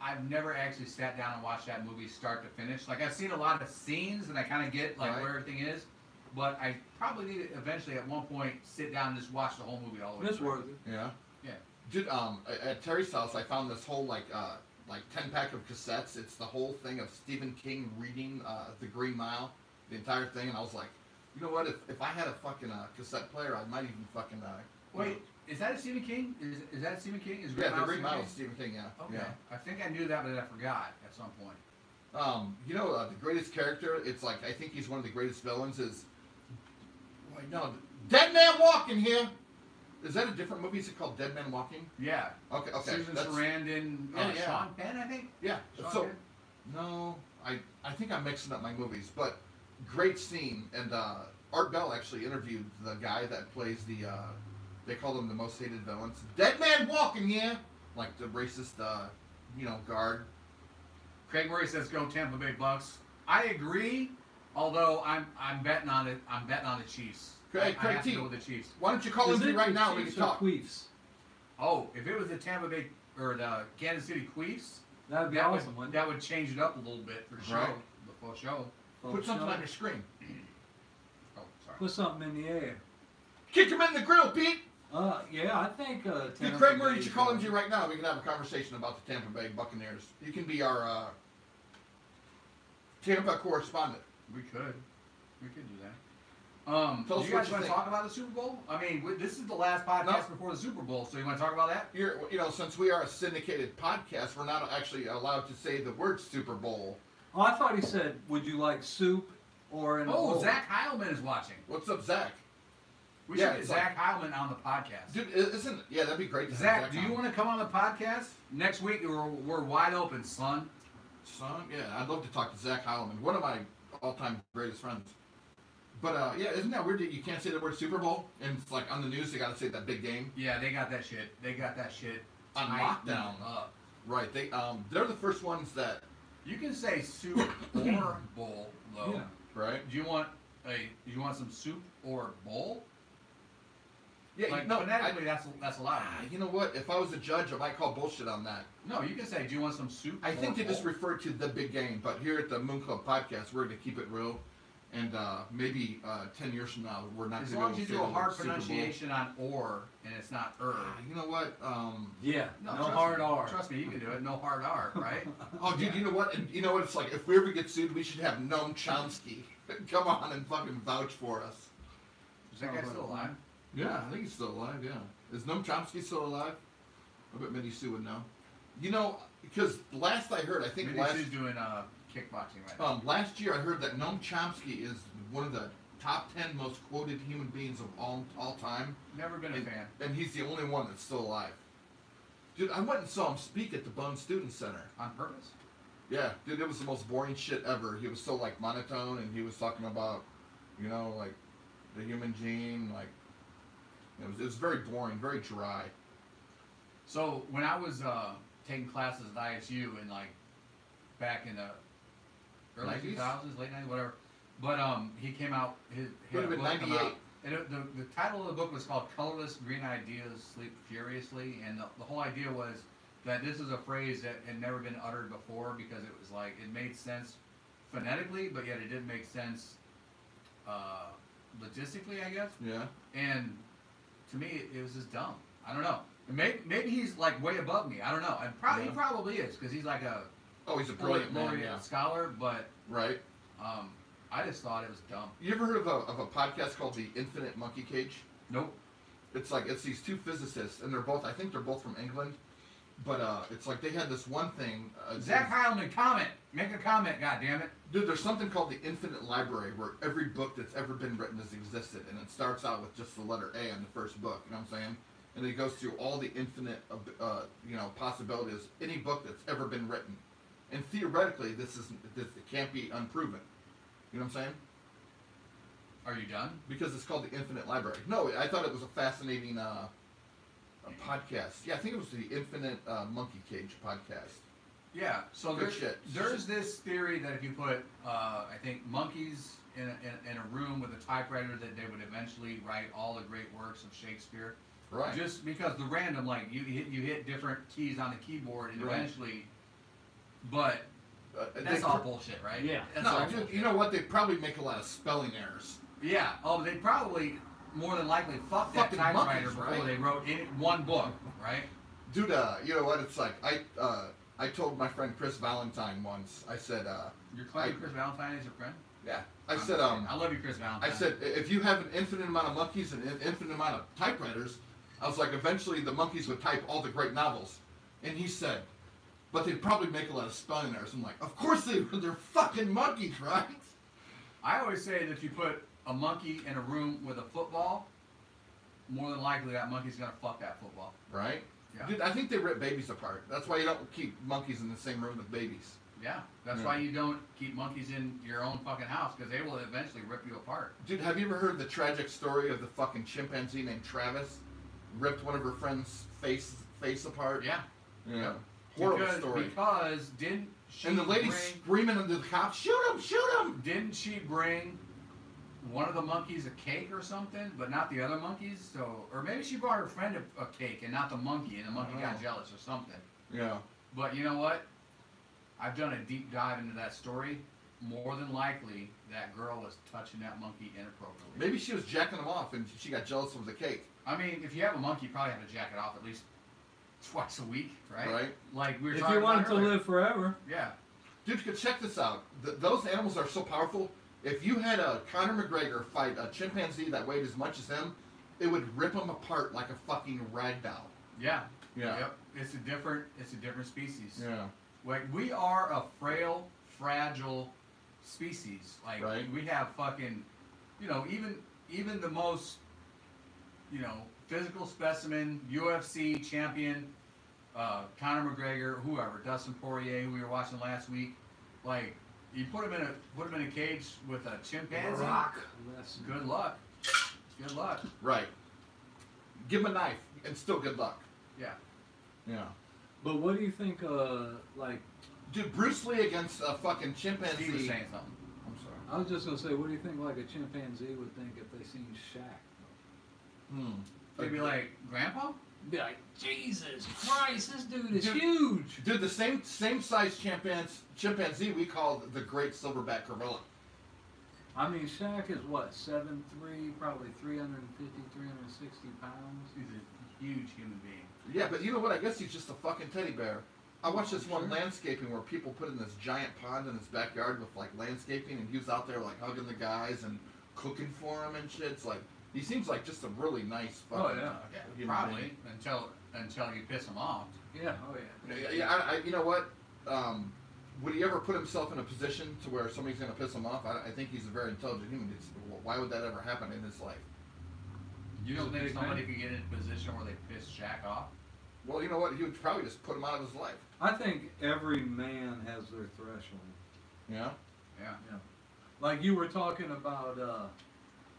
I've never actually sat down and watched that movie start to finish. Like, I've seen a lot of scenes and I kind of get like Right. where everything is, but I probably need to eventually at one point sit down and just watch the whole movie all the way It's through. worth it. Yeah. Yeah. Dude, at Terry's house, I found this whole like 10-pack of cassettes. It's the whole thing of Stephen King reading The Green Mile, the entire thing, and I was like, you know what? If I had a fucking cassette player, I might even fucking Wait, is that a Stephen King? Is that Stephen King? Is Yeah, The Mile Green Mile King? is Stephen King. Yeah. Okay. Yeah. I think I knew that, but I forgot at some point. You know, the greatest character, it's like, I think he's one of the greatest villains is, wait, no, Dead Man Walking here. Is that a different movie? Is it called Dead Man Walking? Yeah. Okay, okay. Susan that's- Sarandon, Oh, yeah. Sean Penn, I think. Yeah. Sean So, Penn? no, I think I'm mixing up my movies, but great scene. And Art Bell actually interviewed the guy that plays the, they call him the most hated villains. Dead Man Walking here. Like the racist, guard. Craig Murray says go Tampa Bay Bucks. I agree, although I'm betting on it. I'm betting on the Chiefs. Craig I have to T, go with the Chiefs. why don't you call Is me it right the now and we Chiefs can or talk? Queefs? Oh, if it was the Tampa Bay or the Kansas City Queefs, That'd be that awesome, would wouldn't that would change it up a little bit for sure. Right. Before show. it? Put something on your screen. Oh, sorry. Put something in the air. Kick him in the grill, Pete. Yeah, I think Dude, Tampa Craig Murray, Bay you should call him is, to right now. We can have a conversation about the Tampa Bay Buccaneers. You can be our Tampa correspondent. We could do that. Tell Do us you what guys you want to think. talk about the Super Bowl? I mean, this is the last podcast before the Super Bowl, so you want to talk about that? Since we are a syndicated podcast, we're not actually allowed to say the word Super Bowl. Oh, I thought he said, would you like soup or an Oh, bowl? Zach Heilman is watching. What's up, Zach? We Yeah, should get it's Zach Heilman on the podcast. Dude, that'd be great to have Zach, do you on. want to come on the podcast next week? We're wide open, son. Son, yeah, I'd love to talk to Zach Heilman, one of my all-time greatest friends. But isn't that weird that you can't say the word Super Bowl? And it's like on the news, they got to say that big game Yeah, they got that shit. They got that shit on tightened lockdown. up. Right? They're the first ones that, You can say soup or bowl, though. Yeah. right? Do you want some soup or bowl? Yeah, Like, no, phonetically, that's allowed. you know what? If I was a judge, I might call bullshit on that. No, you can say, do you want some soup? I think or they just bowl? refer to the big game, but here at the Moon Club podcast, we're going to keep it real. And maybe 10 years from now, we're not As going long to as be you able do to say a the hard word Super Bowl. pronunciation on or and it's not You know what? Yeah, No, no trust hard me. R. Trust me, you can do it. No hard R, right? Oh, dude, you know what? And you know what it's like? If we ever get sued, we should have Noam Chomsky come on and fucking vouch for us. Is that guy still alive? Yeah, I think he's still alive, yeah. Is Noam Chomsky still alive? I bet Minnie Sue would know. You know, because last I heard, I think Maybe last... she's doing kickboxing right now. Last year I heard that Noam Chomsky is one of the top 10 most quoted human beings of all time. Never been a fan. And he's the only one that's still alive. Dude, I went and saw him speak at the Bone Student Center. On purpose? Yeah, dude, it was the most boring shit ever. He was so, like, monotone, and he was talking about, like, the human gene, like, it was very boring, very dry. So, when I was taking classes at ISU in, like, back in the early 90s? 2000s, late 90s, whatever. But he came out, he Would had have a been book come 98. out. And the title of the book was called Colorless Green Ideas Sleep Furiously. And the whole idea was that this is a phrase that had never been uttered before because it was like, it made sense phonetically, but yet it didn't make sense logistically, I guess. Yeah. And to me, it was just dumb. I don't know. Maybe he's like way above me. I don't know. And he probably is because he's like Oh, he's a brilliant man. laureate Yeah. scholar, but Right. I just thought it was dumb. You ever heard of a podcast called The Infinite Monkey Cage? Nope. It's these two physicists, and I think they're both from England, but it's like they had this one thing. Zach Heilman, comment. Make a comment, goddammit. Dude, there's something called the Infinite Library where every book that's ever been written has existed, and it starts out with just the letter A on the first book. You know what I'm saying? And it goes through all the infinite, possibilities. Any book that's ever been written, and theoretically, it can't be unproven. You know what I'm saying? Are you done? Because it's called the Infinite Library. No, I thought it was a fascinating a podcast. Yeah, I think it was the Infinite Monkey Cage podcast. Yeah. So Good there's, shit. there's this theory that if you put, I think, monkeys in a room with a typewriter, that they would eventually write all the great works of Shakespeare. Right. Just because the random, like you hit different keys on the keyboard, and Right. eventually. But that's all bullshit, right? Yeah. That's all No, dude, bullshit. you know what? They probably make a lot of spelling errors. Yeah. Oh, they probably more than likely fucked that Fucking typewriter monkeys, before right? they wrote one book, right? Dude, you know what? It's like I told my friend Chris Valentine once. I said, You're claiming Chris Valentine is your friend? yeah. I said, I love you, Chris Valentine. I said, if you have an infinite amount of monkeys and an infinite amount of typewriters, I was like, eventually the monkeys would type all the great novels. And he said, but they'd probably make a lot of spelling errors. I'm like, of course they would. They're fucking monkeys, right? I always say that if you put a monkey in a room with a football, more than likely that monkey's gonna fuck that football. Right? Yeah. Dude, I think they rip babies apart. That's why you don't keep monkeys in the same room with babies. Yeah, that's Yeah. why you don't keep monkeys in your own fucking house, because they will eventually rip you apart. Dude, have you ever heard the tragic story of the fucking chimpanzee named Travis? Ripped one of her friend's face apart? Yeah. Yeah. Horrible because, story. Because didn't she And the lady bring, screaming into the cops, shoot him, shoot him! didn't she bring one of the monkeys a cake or something, but not the other monkeys? So, or maybe she brought her friend a cake and not the monkey, and the monkey got jealous or something. Yeah. But you know what? I've done a deep dive into that story. More than likely, that girl was touching that monkey inappropriately. Maybe she was jacking him off and she got jealous of the cake. I mean, if you have a monkey, you probably have to jack it off at least twice a week, right? Right. Like we were If talking you want about it to earlier. live forever. Yeah. Dude, check this out. Those animals are so powerful. If you had a Conor McGregor fight a chimpanzee that weighed as much as him, it would rip him apart like a fucking rag doll. Yeah. Yeah. Yep. It's a different species. Yeah. Like we are a frail, fragile species. Like Right. we have fucking, even the most, physical specimen, UFC champion, Conor McGregor, whoever, Dustin Poirier, who we were watching last week, like you put him in a cage with a chimpanzee. Good luck. Good luck. Right. Give him a knife and still good luck. Yeah. Yeah. But what do you think, Dude, Bruce Lee against a fucking chimpanzee. Steve was saying something. I'm sorry. I was just gonna say, what do you think like a chimpanzee would think if they seen Shaq? They'd be like, Grandpa? Be like, Jesus Christ, this dude is Dude. huge. Dude, the same size chimpanzee we call the Great Silverback Gorilla. I mean, Shaq is what, 7'3", probably 350, 360 pounds. He's a huge human being. Yeah, but you know what? I guess he's just a fucking teddy bear. I watched this one landscaping where people put in this giant pond in his backyard with like landscaping, and he was out there like hugging the guys and cooking for them and shit. It's like he seems like just a really nice fucking. Yeah, human probably being. until you piss him off. Yeah, oh yeah. Yeah, you know what? Would he ever put himself in a position to where somebody's gonna piss him off? I think he's a very intelligent human. Why would that ever happen in his life? You don't think big somebody man. could get in a position where they piss Shaq off? Well, you know what? He would probably just put him out of his life. I think every man has their threshold. Yeah. Yeah. Like you were talking about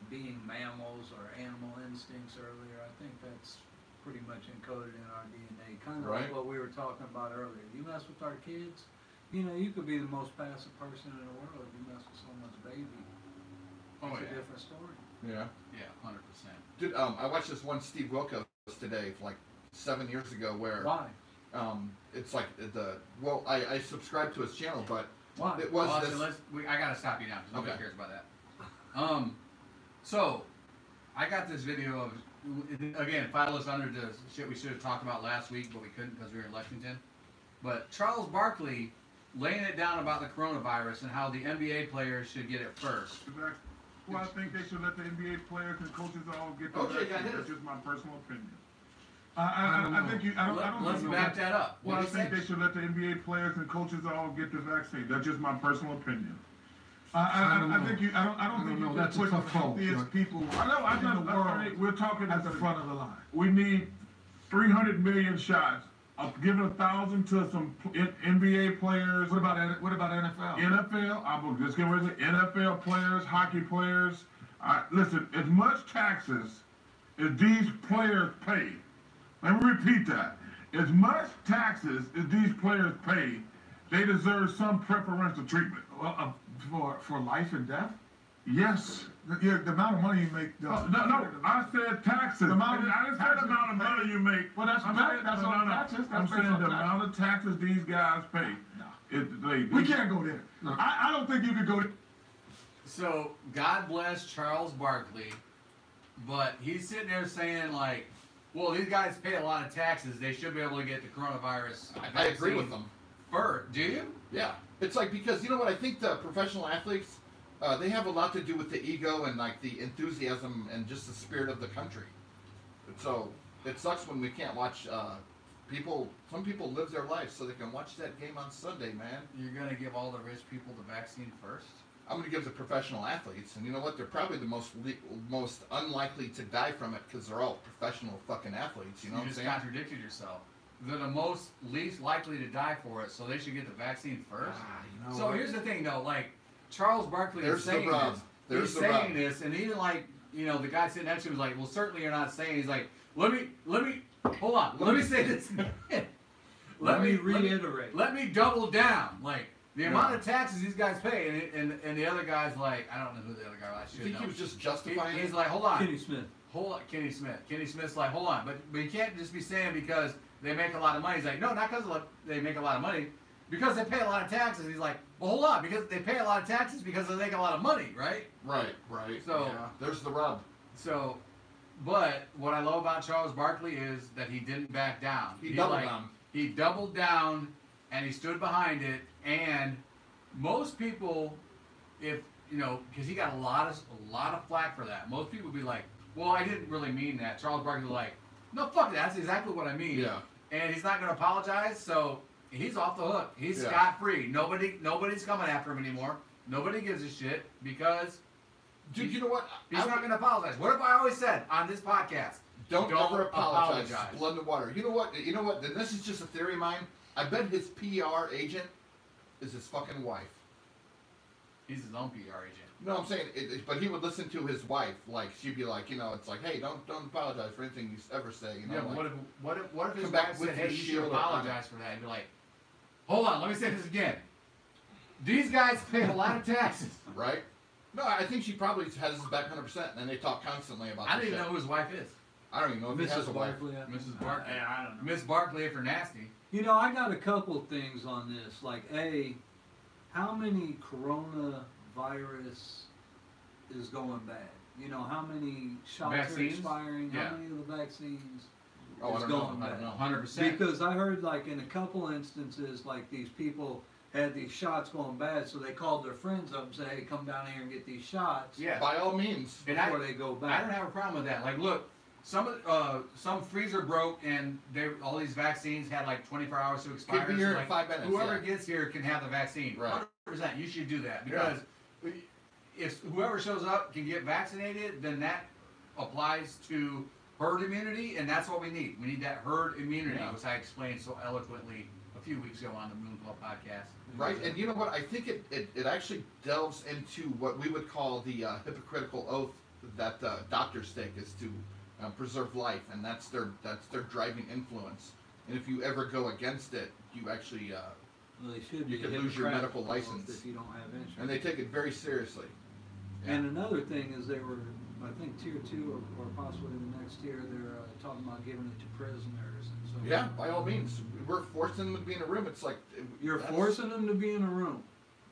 being mammals or animal instincts earlier. I think that's pretty much encoded in our DNA. Kind of Right. like what we were talking about earlier. You mess with our kids, you could be the most passive person in the world. If you mess with someone's baby, Oh, it's yeah. a different story. Yeah. Yeah, 100%. Dude, I watched this one Steve Wilkos today, like 7 years ago, where Why? it's like I subscribed to his channel, but Why? it was Well, this. so I gotta stop you now because nobody Okay. cares about that. So I got this video of, again, file us under the shit we should have talked about last week, but we couldn't because we were in Lexington. But Charles Barkley laying it down about the coronavirus and how the NBA players should get it first. Well, I think they should let the NBA players and coaches all get the Okay, vaccine. yeah, That's just my personal opinion. I think you. I don't Let's know. back that up. Well, I What do you think say? they should let the NBA players and coaches all get the vaccine. That's just my personal opinion. I think you. I don't think you can That's a put the tough call, healthiest Chuck. people. I know. I know. In the world, We're talking at the front of the line. We need 300 million shots. I'm giving 1,000 to some NBA players. What about NFL? NFL, I'm just getting ready to say NFL players, hockey players. Listen, as much taxes as these players pay, let me repeat that. As much taxes as these players pay, they deserve some preferential treatment. For life and death? Yes. The amount of money you make. No, I said taxes. I didn't say the amount of money you make. Well, that's on taxes. I'm saying the amount of taxes these guys pay. We can't go there. No. I don't think you could go there. So, God bless Charles Barkley, but he's sitting there saying, like, well, these guys pay a lot of taxes. They should be able to get the coronavirus I agree with them. First, do you? Yeah, it's like, because you know what, I think the professional athletes, they have a lot to do with the ego and like the enthusiasm and just the spirit of the country. So it sucks when we can't watch people. Some people live their life so they can watch that game on Sunday, man. You're gonna give all the rich people the vaccine first? I'm gonna give the professional athletes, and you know what? They're probably the most unlikely to die from it because they're all professional fucking athletes. You know what I'm just saying? contradicted yourself. They're the most least likely to die for it, so they should get the vaccine first. You know So what? here's the thing, though. Like Charles Barkley There's is the saying rub. this. There's He's the saying rub. this, and even like the guy sitting next to him was like, "Well, certainly you're not saying." He's like, "Let me hold on. Let me say this again. Let me reiterate. Let me double down. Like the amount of taxes these guys pay, and the other guy's like, I don't know who the other guy was. I I should think know. he was just justifying He's it. like, hold on. Kenny Smith. Hold on, Kenny Smith. Kenny Smith's like, hold on, but you can't just be saying because they make a lot of money. He's like, no, not because they make a lot of money, because they pay a lot of taxes. He's like, well, hold on, because they pay a lot of taxes because they make a lot of money, right? Right. So- yeah, there's the rub. So, but what I love about Charles Barkley is that he didn't back down. He doubled down. He doubled down, and he stood behind it. And most people, if because he got a lot of flack for that. Most people would be like, well, I didn't really mean that. Charles Barkley was like, no, fuck that. That's exactly what I mean. Yeah. And he's not going to apologize, so he's off the hook. He's Yeah. scot-free. Nobody's coming after him anymore. Nobody gives a shit because Dude, you know what? he's not going to apologize. What have I always said on this podcast? Don't ever apologize. apologize. Blood in the water. You know what? And this is just a theory of mine. I bet his PR agent is his fucking wife. He's his own PR agent. No, I'm saying, but he would listen to his wife. Like she'd be like, it's like, hey, don't apologize for anything you ever say. Yeah, like, what if his come back wife with said, your hey, you should shield or apologize for that? And be like, hold on, let me say this again. These guys pay a lot of taxes. right? No, I think she probably has his back 100%, and they talk constantly about. I don't this even know shit. who his wife is. I don't even know if he has Mrs. a wife. Barkley. Mrs. Barkley. I don't know. Miss Barkley, if you're nasty. I got a couple things on this. Like, how many coronavirus is going bad? How many shots Vaccines? are expiring? Yeah. How many of the vaccines Oh, I is don't going know. I bad? don't know, 100%. Because I heard, like, in a couple instances, like, these people had these shots going bad, so they called their friends up and said, hey, come down here and get these shots Yeah. By all means. And before they go I back. don't have a problem with that. Like, look, some freezer broke, and all these vaccines had like 24 hours to expire. Could be here So, in 5 minutes. whoever yeah. gets here can have the vaccine. Right. 100%. You should do that because if whoever shows up can get vaccinated, then that applies to herd immunity, and that's what we need. We need that herd immunity, Yeah. which I explained so eloquently a few weeks ago on the Moon Club podcast. Right, and you know what? I think it actually delves into what we would call the hypocritical oath that doctors take is to preserve life, and that's their driving influence. And if you ever go against it, you actually Well, they should you be could lose your Hippocratic medical oath license. if you don't have insurance. and they take it very seriously. Yeah. And another thing is they were, I think, tier 2 or possibly the next tier, they're talking about giving it to prisoners and so. Yeah, by all means, we're forcing them to be in a room. It's like You're that's- forcing them to be in a room.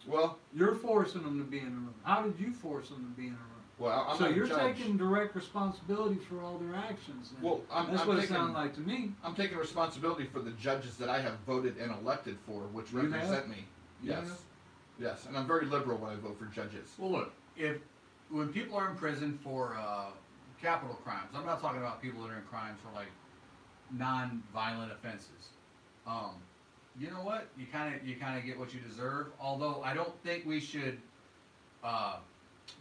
Well, You're forcing them to be in a room. How did you force them to be in a room? well, I'm So not a you're judge. taking direct responsibility for all their actions. Then. Well, That's I'm what it taking- sounded like to me. I'm taking responsibility for the judges that I have voted and elected for, which You have? represent me. Yes. Yes, and I'm very liberal when I vote for judges. Well, look, when people are in prison for capital crimes, I'm not talking about people that are in crimes for like non-violent offenses. You know what? You kind of get what you deserve. Although I don't think we should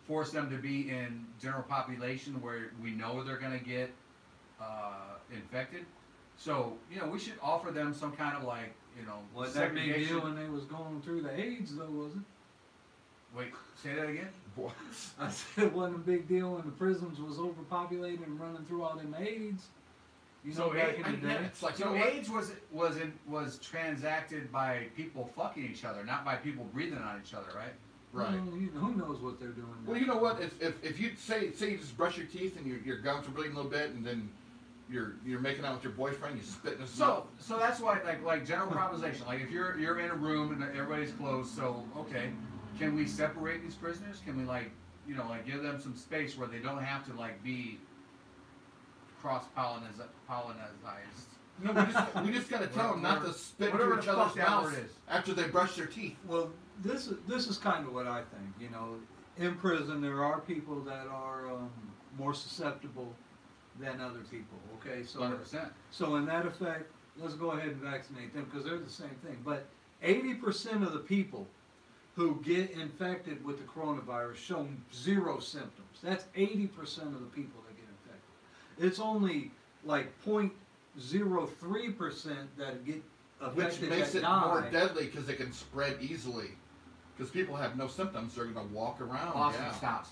force them to be in general population where we know they're going to get infected. So we should offer them some kind of like Was that big deal when they was going through the AIDS though, wasn't it? Wait, say that again. What? I said it wasn't a big deal when the prisons was overpopulated and running through all them AIDS. Back in the day. It's like, AIDS was transacted by people fucking each other, not by people breathing on each other, right? Right. Well, who knows what they're doing now. Well, you know what? If you say you just brush your teeth and you're going for bleeding a little bit, and then you're making out with your boyfriend, you spit in his mouth. So that's why like general proposition. Like if you're in a room and everybody's closed, so okay, can we separate these prisoners? Can we like give them some space where they don't have to like be cross-pollinized? No, we just gotta tell them not to spit into each other's mouths after they brush their teeth. Well, this is kind of what I think. In prison there are people that are more susceptible than other people. Okay, so 100%. So in that effect, let's go ahead and vaccinate them because they're the same thing. But 80% of the people who get infected with the coronavirus show zero symptoms. That's 80% of the people that get infected. It's only like 0.03% that get affected Which makes that it die. more deadly because it can spread easily. Because people have no symptoms, they're going to walk around. Austin, yeah. stop.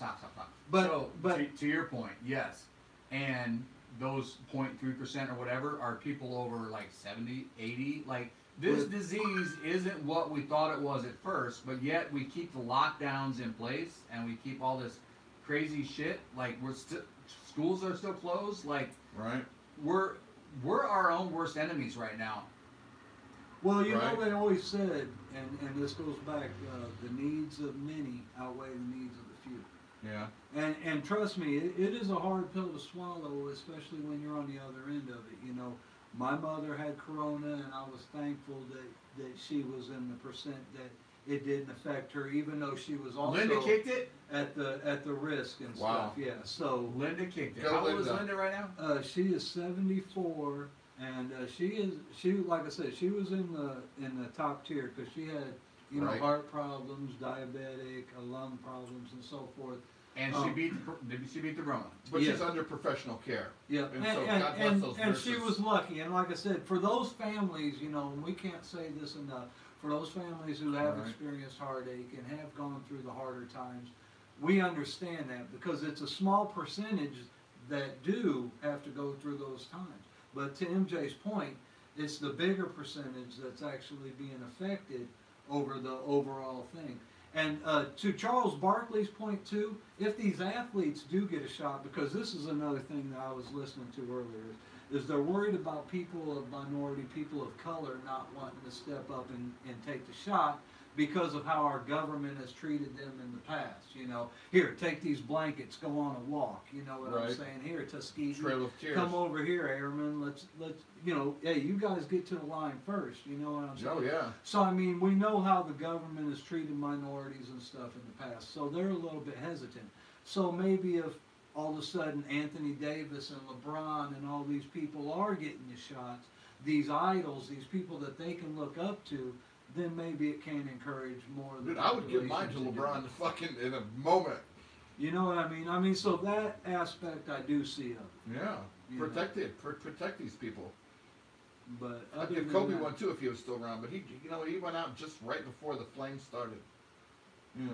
But to your point, yes, and those 0.3% or whatever are people over like 70, 80. Like this disease isn't what we thought it was at first, but yet we keep the lockdowns in place and we keep all this crazy shit. Like schools are still closed. Like right, we're our own worst enemies right now. Well, they always said, and this goes back, the needs of many outweigh the needs of the few. Yeah. And trust me, it is a hard pill to swallow, especially when you're on the other end of it. My mother had corona, and I was thankful that she was in the percent that it didn't affect her, even though she was also Linda kicked it at the risk and stuff. Yeah. So Linda kicked it. Go How old is Linda. Linda right now? she is 74. And she like I said, she was in the top tier because she had Right. heart problems, diabetic, lung problems, and so forth. And she beat the Rona. But Yeah. she's under professional care. Yeah, And so God bless those and she nurses. was lucky. And like I said, for those families, and we can't say this enough, for those families who have Right. experienced heartache and have gone through the harder times, we understand that because it's a small percentage that do have to go through those times. But to MJ's point, it's the bigger percentage that's actually being affected over the overall thing. And to Charles Barkley's point too, if these athletes do get a shot, because this is another thing that I was listening to earlier, is they're worried about people of minority, people of color not wanting to step up and take the shot because of how our government has treated them in the past. Here, take these blankets, go on a walk. You know what I'm Right. saying? Here, Tuskegee, Trail of Tears. come over here, Airmen. Let's hey, you guys get to the line first. You know what I'm saying? Oh yeah. So I mean, we know how the government has treated minorities and stuff in the past, so they're a little bit hesitant. So maybe if all of a sudden Anthony Davis and LeBron and all these people are getting the shots, these idols, these people that they can look up to, then maybe it can encourage more of the Dude, I would give mine to population do LeBron that. fucking in a moment. You know what I mean? I mean, so that aspect I do see of it. Yeah. You Protect these people. But I'd other give than Kobe that- one too if he was still around, but he went out just right before the flames started.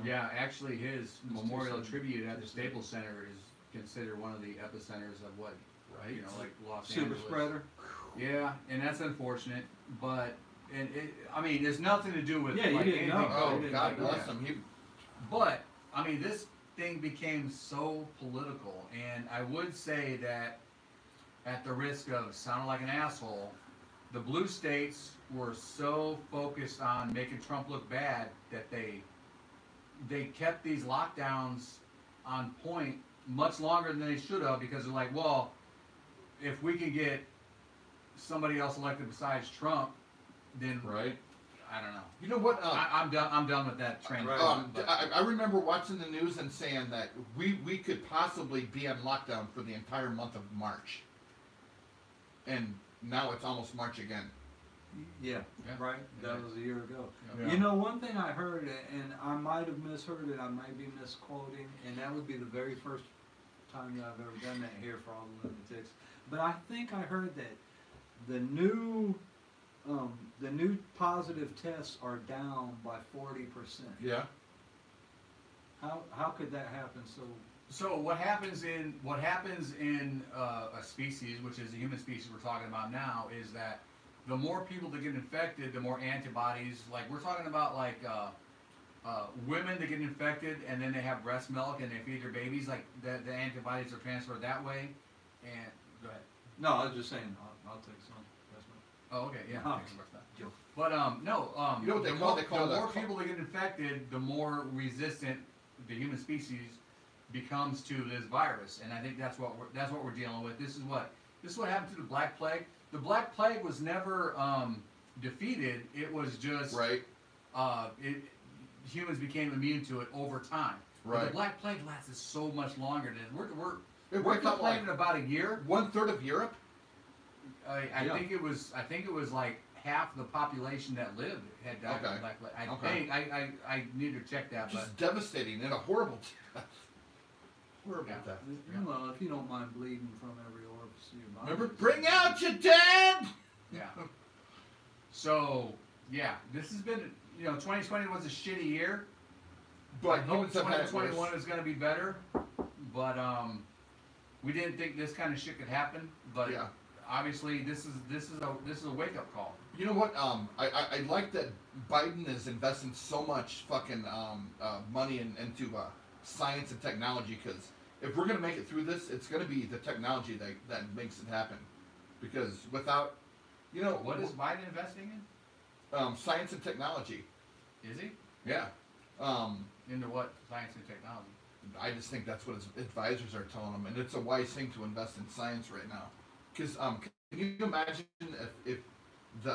Yeah, actually, his memorial too soon. tribute at the Too soon. Staples Center is considered one of the epicenters of what, Right. like Los super Angeles. spreader. Yeah, and that's unfortunate, but I mean, it's nothing to do with Yeah, you like didn't anything. know. Oh, didn't God know bless that. him. But I mean, this thing became so political, and I would say that, at the risk of sounding like an asshole, the blue states were so focused on making Trump look bad that they kept these lockdowns on point much longer than they should have, because they're like, well, if we can get somebody else elected besides Trump, then Right. I don't know. You know what? I'm done. I'm done with that train. I remember watching the news and saying that we could possibly be on lockdown for the entire month of March, and now it's almost March again. Yeah, Yeah. right. That was a year ago. Yeah. You know, one thing I heard, and I might have misheard it, I might be misquoting, and that would be the very first time that I've ever done that here for all the lunatics. But I think I heard that the new positive tests are down by 40%. Yeah. How could that happen? So what happens in a species, which is the human species we're talking about now, is that the more people that get infected, the more antibodies. Like we're talking about, like women that get infected and then they have breast milk and they feed their babies. Like the antibodies are transferred that way. And go ahead. No, I was just saying. I'll take some. That's my. Oh, okay, yeah. Oh, thanks, Joe. But no. You know what they call the the more people that get infected, the more resistant the human species becomes to this virus, and I think that's what we're dealing with. This is what happened to the Black Plague. The Black Plague was never defeated. It was just right. Humans became immune to it over time. Right. But the Black Plague lasted so much longer than we're wiped out complaining about a year. 1/3 of Europe. I think it was like half the population that lived had died of the Black Plague. I need to check that. Just devastating and a horrible death. Horrible death. Well, if you don't mind bleeding from every orifice in your body. Remember, bring out your dead. Yeah. So yeah, this has been 2020 was a shitty year. But I hope humans have had it 2021 is going to be better. But we didn't think this kind of shit could happen. But yeah. Obviously, this is a wake up call. You know what? I like that Biden is investing so much fucking money into science and technology, because if we're gonna make it through this, it's gonna be the technology that makes it happen. Because without, what is Biden investing in? Science and technology. Is he? Yeah. Into what? Science and technology. I just think that's what his advisors are telling him, and it's a wise thing to invest in science right now. Because can you imagine if the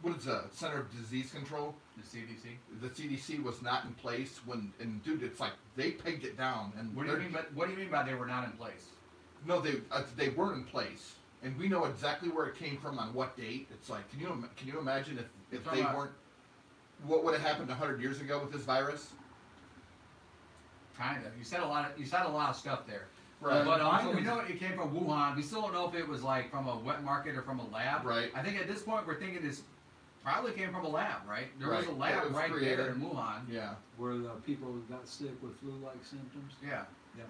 what is the Center of Disease Control? The CDC. The CDC was not in place and dude, it's like they pegged it down. And what do you mean by they were not in place? No, they weren't in place, and we know exactly where it came from on what date. It's like, can you imagine if they weren't? What would have happened 100 years ago with this virus? Kind of. You said a lot of stuff there. Right. But so we know it came from Wuhan. We still don't know if it was like from a wet market or from a lab. Right. I think at this point we're thinking this probably came from a lab, right? There was a Right. lab It was right created. there in Wuhan. Yeah. Where the people got sick with flu-like symptoms. Yeah. Yeah.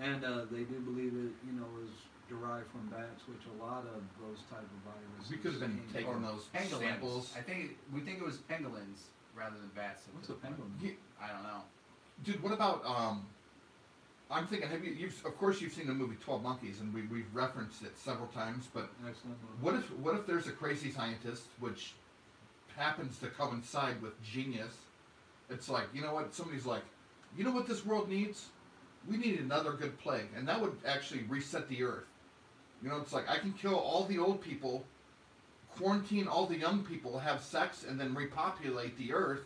And they do believe it, was derived from bats, which a lot of those type of viruses. We could have been taking those pangolins. samples. We think it was pangolins rather than bats. What's a pangolin? I don't know. Dude, what about I'm thinking, of course you've seen the movie 12 Monkeys, and we've referenced it several times, but Excellent movie. what if there's a crazy scientist which happens to coincide with genius? It's like, you know what, somebody's like, you know what this world needs? We need another good plague, and that would actually reset the earth. It's like, I can kill all the old people, quarantine all the young people, have sex, and then repopulate the earth,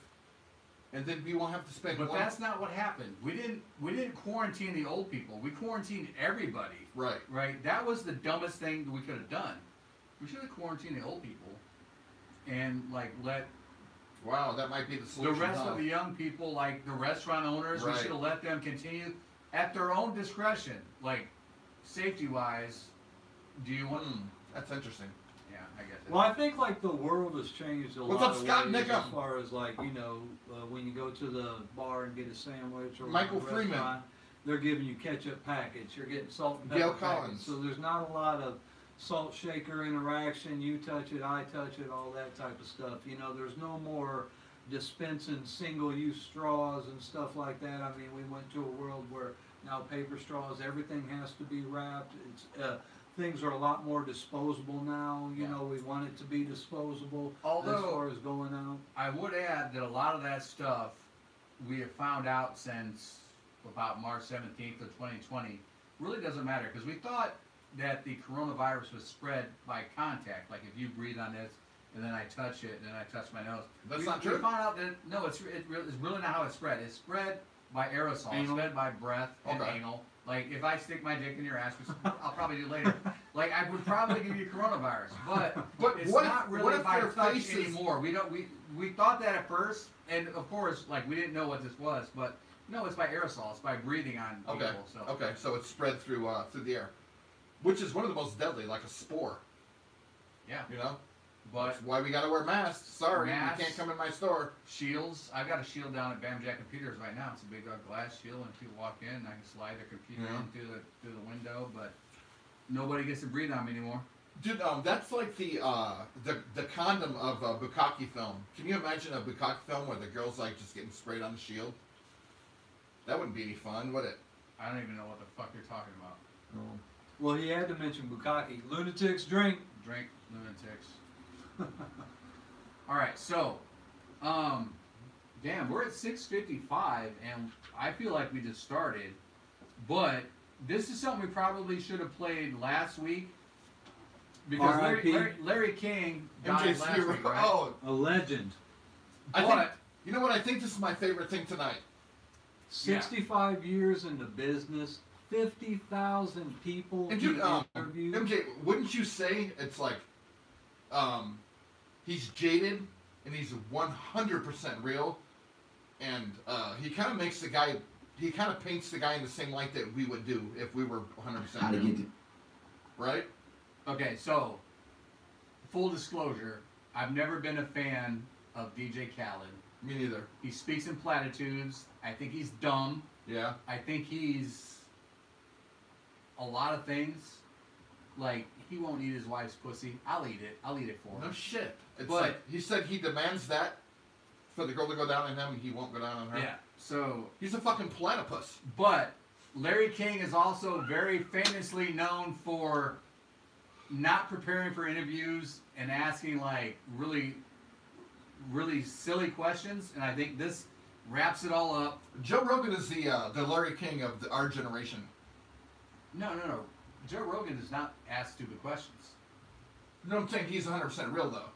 and then we won't have to spend. But that's not what happened. We didn't quarantine the old people. We quarantined everybody. Right. Right. That was the dumbest thing we could have done. We should have quarantined the old people, and let. Wow, that might be the solution. The rest of the young people, like the restaurant owners, we should have let them continue at their own discretion, like safety-wise. Do you want? That's interesting. Yeah, I guess. Well, I think the world has changed a lot. What's up, of Scott ways Nickham? as far as when you go to the bar and get a sandwich or Michael a Freeman. restaurant, they're giving you ketchup packets. You're getting salt and Gail pepper packets. Collins. So there's not a lot of salt shaker interaction. You touch it, I touch it, all that type of stuff. There's no more dispensing single-use straws and stuff like that. I mean, we went to a world where now paper straws, everything has to be wrapped. Things are a lot more disposable now. We want it to be disposable as far as going out. I would add that a lot of that stuff we have found out since about March 17th of 2020 really doesn't matter, because we thought that the coronavirus was spread by contact. Like if you breathe on this, and then I touch it, and then I touch my nose. That's we, not we true. found out that no, it's really not how it's spread. It's spread by aerosol. It's spread by breath and Okay. anal. Like if I stick my dick in your ass, which I'll probably do later, like I would probably give you coronavirus. But it's what not if- really what if by their touch faces- anymore. We thought that at first, and of course, like we didn't know what this was, but no, it's by aerosol. It's by breathing on people. Okay. So it's spread through the air, which is one of the most deadly, like a spore. Yeah. You know. But that's why we gotta wear masks. Sorry, masks, you can't come in my store. Shields. I've got a shield down at Bam Jack Computers right now. It's a big glass shield, and if people walk in, I can slide their computer in through the window. But nobody gets to breathe on me anymore. Dude, that's like the condom of Bukkake film. Can you imagine a Bukkake film where the girl's like just getting sprayed on the shield? That wouldn't be any fun, would it? I don't even know what the fuck you're talking about. Oh. Well, he had to mention Bukkake. Lunatics drink. Drink, lunatics. All right, so, damn, we're at 6:55, and I feel like we just started. But this is something we probably should have played last week. Because Larry King died last week, right? Oh, a legend. You know what? I think this is my favorite thing tonight. 65 years in the business, 50,000 people. And dude, interviewed. MJ, wouldn't you say it's like, he's jaded and he's 100% real, and he kind of makes the guy, he kind of paints the guy in the same light that we would do if we were 100% real. Right? Okay, so, full disclosure, I've never been a fan of DJ Khaled. Me neither. He speaks in platitudes. I think he's dumb. Yeah. I think he's a lot of things. Like, he won't eat his wife's pussy. I'll eat it. I'll eat it for him. No shit. It's But- like, he said he demands that for the girl to go down on him, and he won't go down on her. Yeah, so... He's a fucking platypus. But Larry King is also very famously known for not preparing for interviews and asking, like, really silly questions, and I think this wraps it all up. Joe Rogan is the Larry King of our generation. No. Joe Rogan does not ask stupid questions. No, I'm saying he's 100% real, though.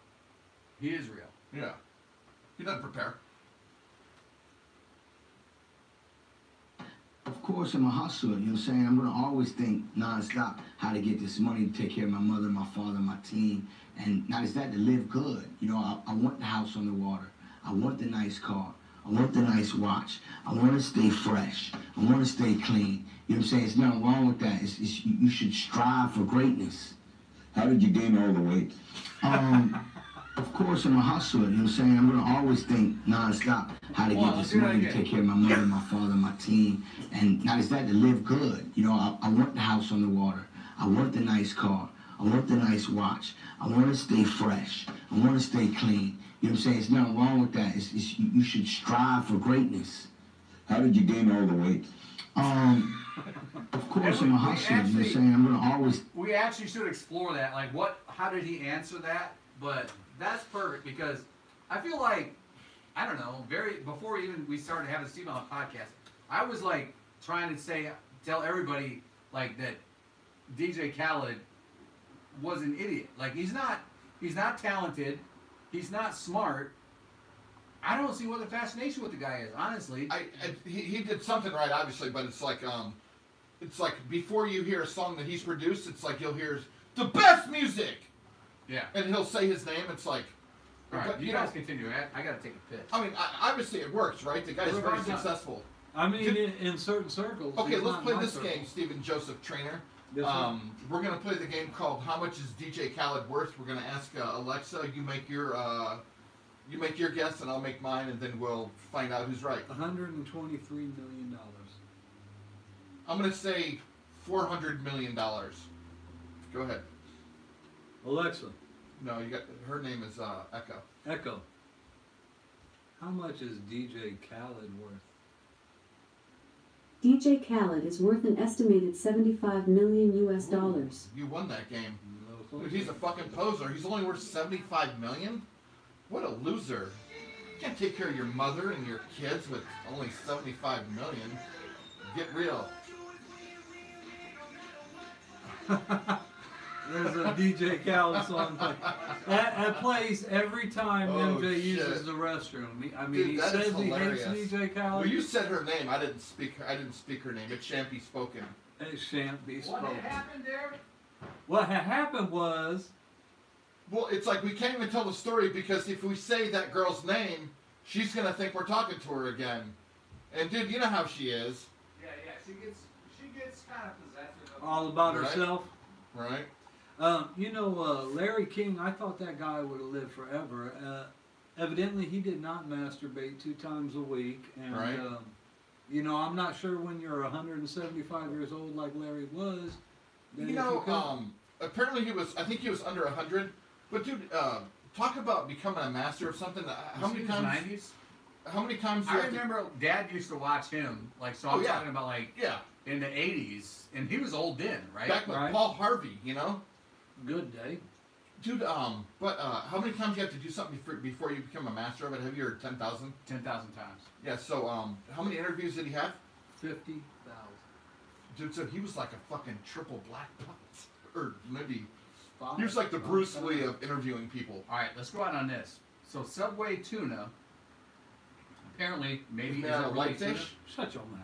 He is real. Yeah. He doesn't prepare. Of course, I'm a hustler, you know what I'm saying? I'm going to always think nonstop how to get this money to take care of my mother, my father, my team. And not just that, to live good. You know, I want the house on the water. I want the nice car. I want the nice watch. I want to stay fresh. I want to stay clean. You know what I'm saying? There's nothing wrong with that. You should strive for greatness. How did you gain all the weight? Of course, I'm a hustler, you know what I'm saying? I'm going to always think nonstop how to get this money to take care of my mother, my father, my team. And not just that, to live good. You know, I want the house on the water. I want the nice car. I want the nice watch. I want to stay fresh. I want to stay clean. You know what I'm saying? There's nothing wrong with that. You should strive for greatness. How did you gain all the weight? Of course, I'm a hustler, you know what I'm saying? I'm going to always... We actually should explore that. Like, how did he answer that? But that's perfect because I feel like, I don't know, before even we started having Steve on the podcast, I was like trying to tell everybody like that DJ Khaled was an idiot. Like he's not talented, he's not smart. I don't see what the fascination with the guy is, honestly. He did something right, obviously, but it's like before you hear a song that he's produced, it's like you'll hear the best music. Yeah. And he'll say his name. It's like, all right, you guys continue. I gotta take a piss. I mean, obviously it works, right? The guy's very successful. I mean, in certain circles. Okay, let's play this game, Stephen Joseph Trainer. We're gonna play the game called "How Much Is DJ Khaled Worth?" We're gonna ask Alexa. You make your guess, and I'll make mine, and then we'll find out who's right. $123 million. I'm gonna say $400 million. Go ahead. Alexa. No, you got her name is Echo. Echo. How much is DJ Khaled worth? DJ Khaled is worth an estimated $75 million US. You won that game. Dude, he's a fucking poser. He's only worth $75 million? What a loser. You can't take care of your mother and your kids with only $75 million. Get real. There's a DJ Khaled song that plays every time MJ uses the restroom. I mean, Dude, he that is says he hates hilarious. DJ Khaled. Well, you said her name. I didn't speak her name. It shan't be spoken. It shan't be spoken. What had happened there? What had happened was... Well, it's like we can't even tell the story because if we say that girl's name, she's going to think we're talking to her again. And, dude, you know how she is. Yeah, she gets kind of possessive. All about Right. herself. Right. You know, Larry King, I thought that guy would have lived forever. Evidently, he did not masturbate 2 times a week. And, Right. You know, I'm not sure when you're 175 years old like Larry was. You know, apparently I think he was under 100. But, dude, talk about becoming a master of something. How many times? 90s? How many times? I remember Dad used to watch him. Like, so I'm talking about like in the 80s, and he was old then, right? Back with Paul Harvey, you know. Good day. Dude, but how many times you have to do something before you become a master of it? Have you heard 10,000? 10,000 times. Yeah. So, how many interviews did he have? 50,000. Dude, so he was like a fucking triple black belt, or maybe. 5. He was like the Bruce Lee of interviewing people. All right, let's go out on this. So Subway tuna, apparently, maybe Isn't is that it a really white tuna? fish? Shut your mouth.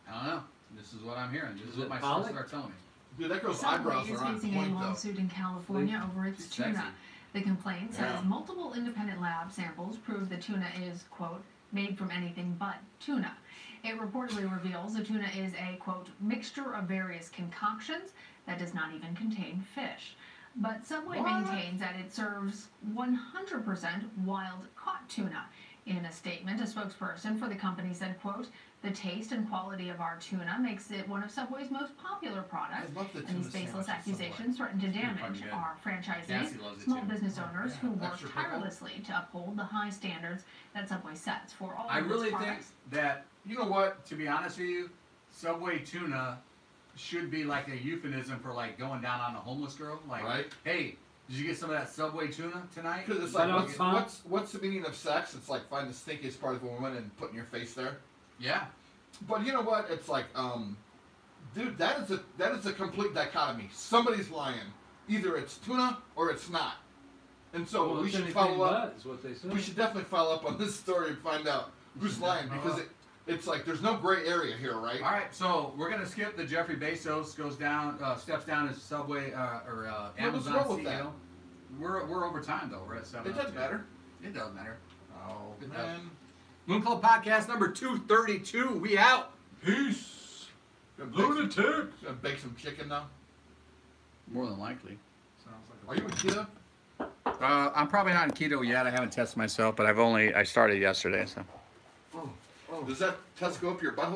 I don't know. This is what I'm hearing. This is Is what it my pollock? sources are telling me. Dude, that girl's Subway eyebrows is are on facing a point, though. lawsuit in California over its She's tuna. sexy. The complaint says Yeah. multiple independent lab samples prove the tuna is, quote, made from anything but tuna. It reportedly reveals the tuna is a, quote, mixture of various concoctions that does not even contain fish. But Subway maintains that it serves 100% wild-caught tuna. In a statement, a spokesperson for the company said, quote, the taste and quality of our tuna makes it one of Subway's most popular products, I love the and tuna these baseless sandwich at Subway. accusations threaten to damage Pretty good. our franchisees, Cassie loves it small too. business owners who work Extra pickle? tirelessly to uphold the high standards that Subway sets for all I of really its think products. that, You know what? to be honest with you, Subway tuna should be like a euphemism for like going down on a homeless girl. Like, Right. hey, did you get some of that Subway tuna tonight? Because it's But like, on what's the meaning of sex? It's like find the stinkiest part of a woman and putting your face there. Yeah. But you know what? It's like, dude, that is a complete dichotomy. Somebody's lying. Either it's tuna or it's not. And so Well, we it's should anything follow up. but, is what they said. We should definitely follow up on this story and find out who's lying because it's like there's no gray area here, right? All right, so we're gonna skip the Jeffrey Bezos steps down as Subway what's Amazon wrong with CEO. that? We're over time though. We're at 7. It doesn't matter. It doesn't matter. Oh It man. Moon Club Podcast number 232. We out. Peace. Gonna bake some- Lunatic. Gonna bake some chicken now. More than likely. Are you a keto? I'm probably not in keto yet. I haven't tested myself, but I started yesterday. So. Does that test go up your butthole?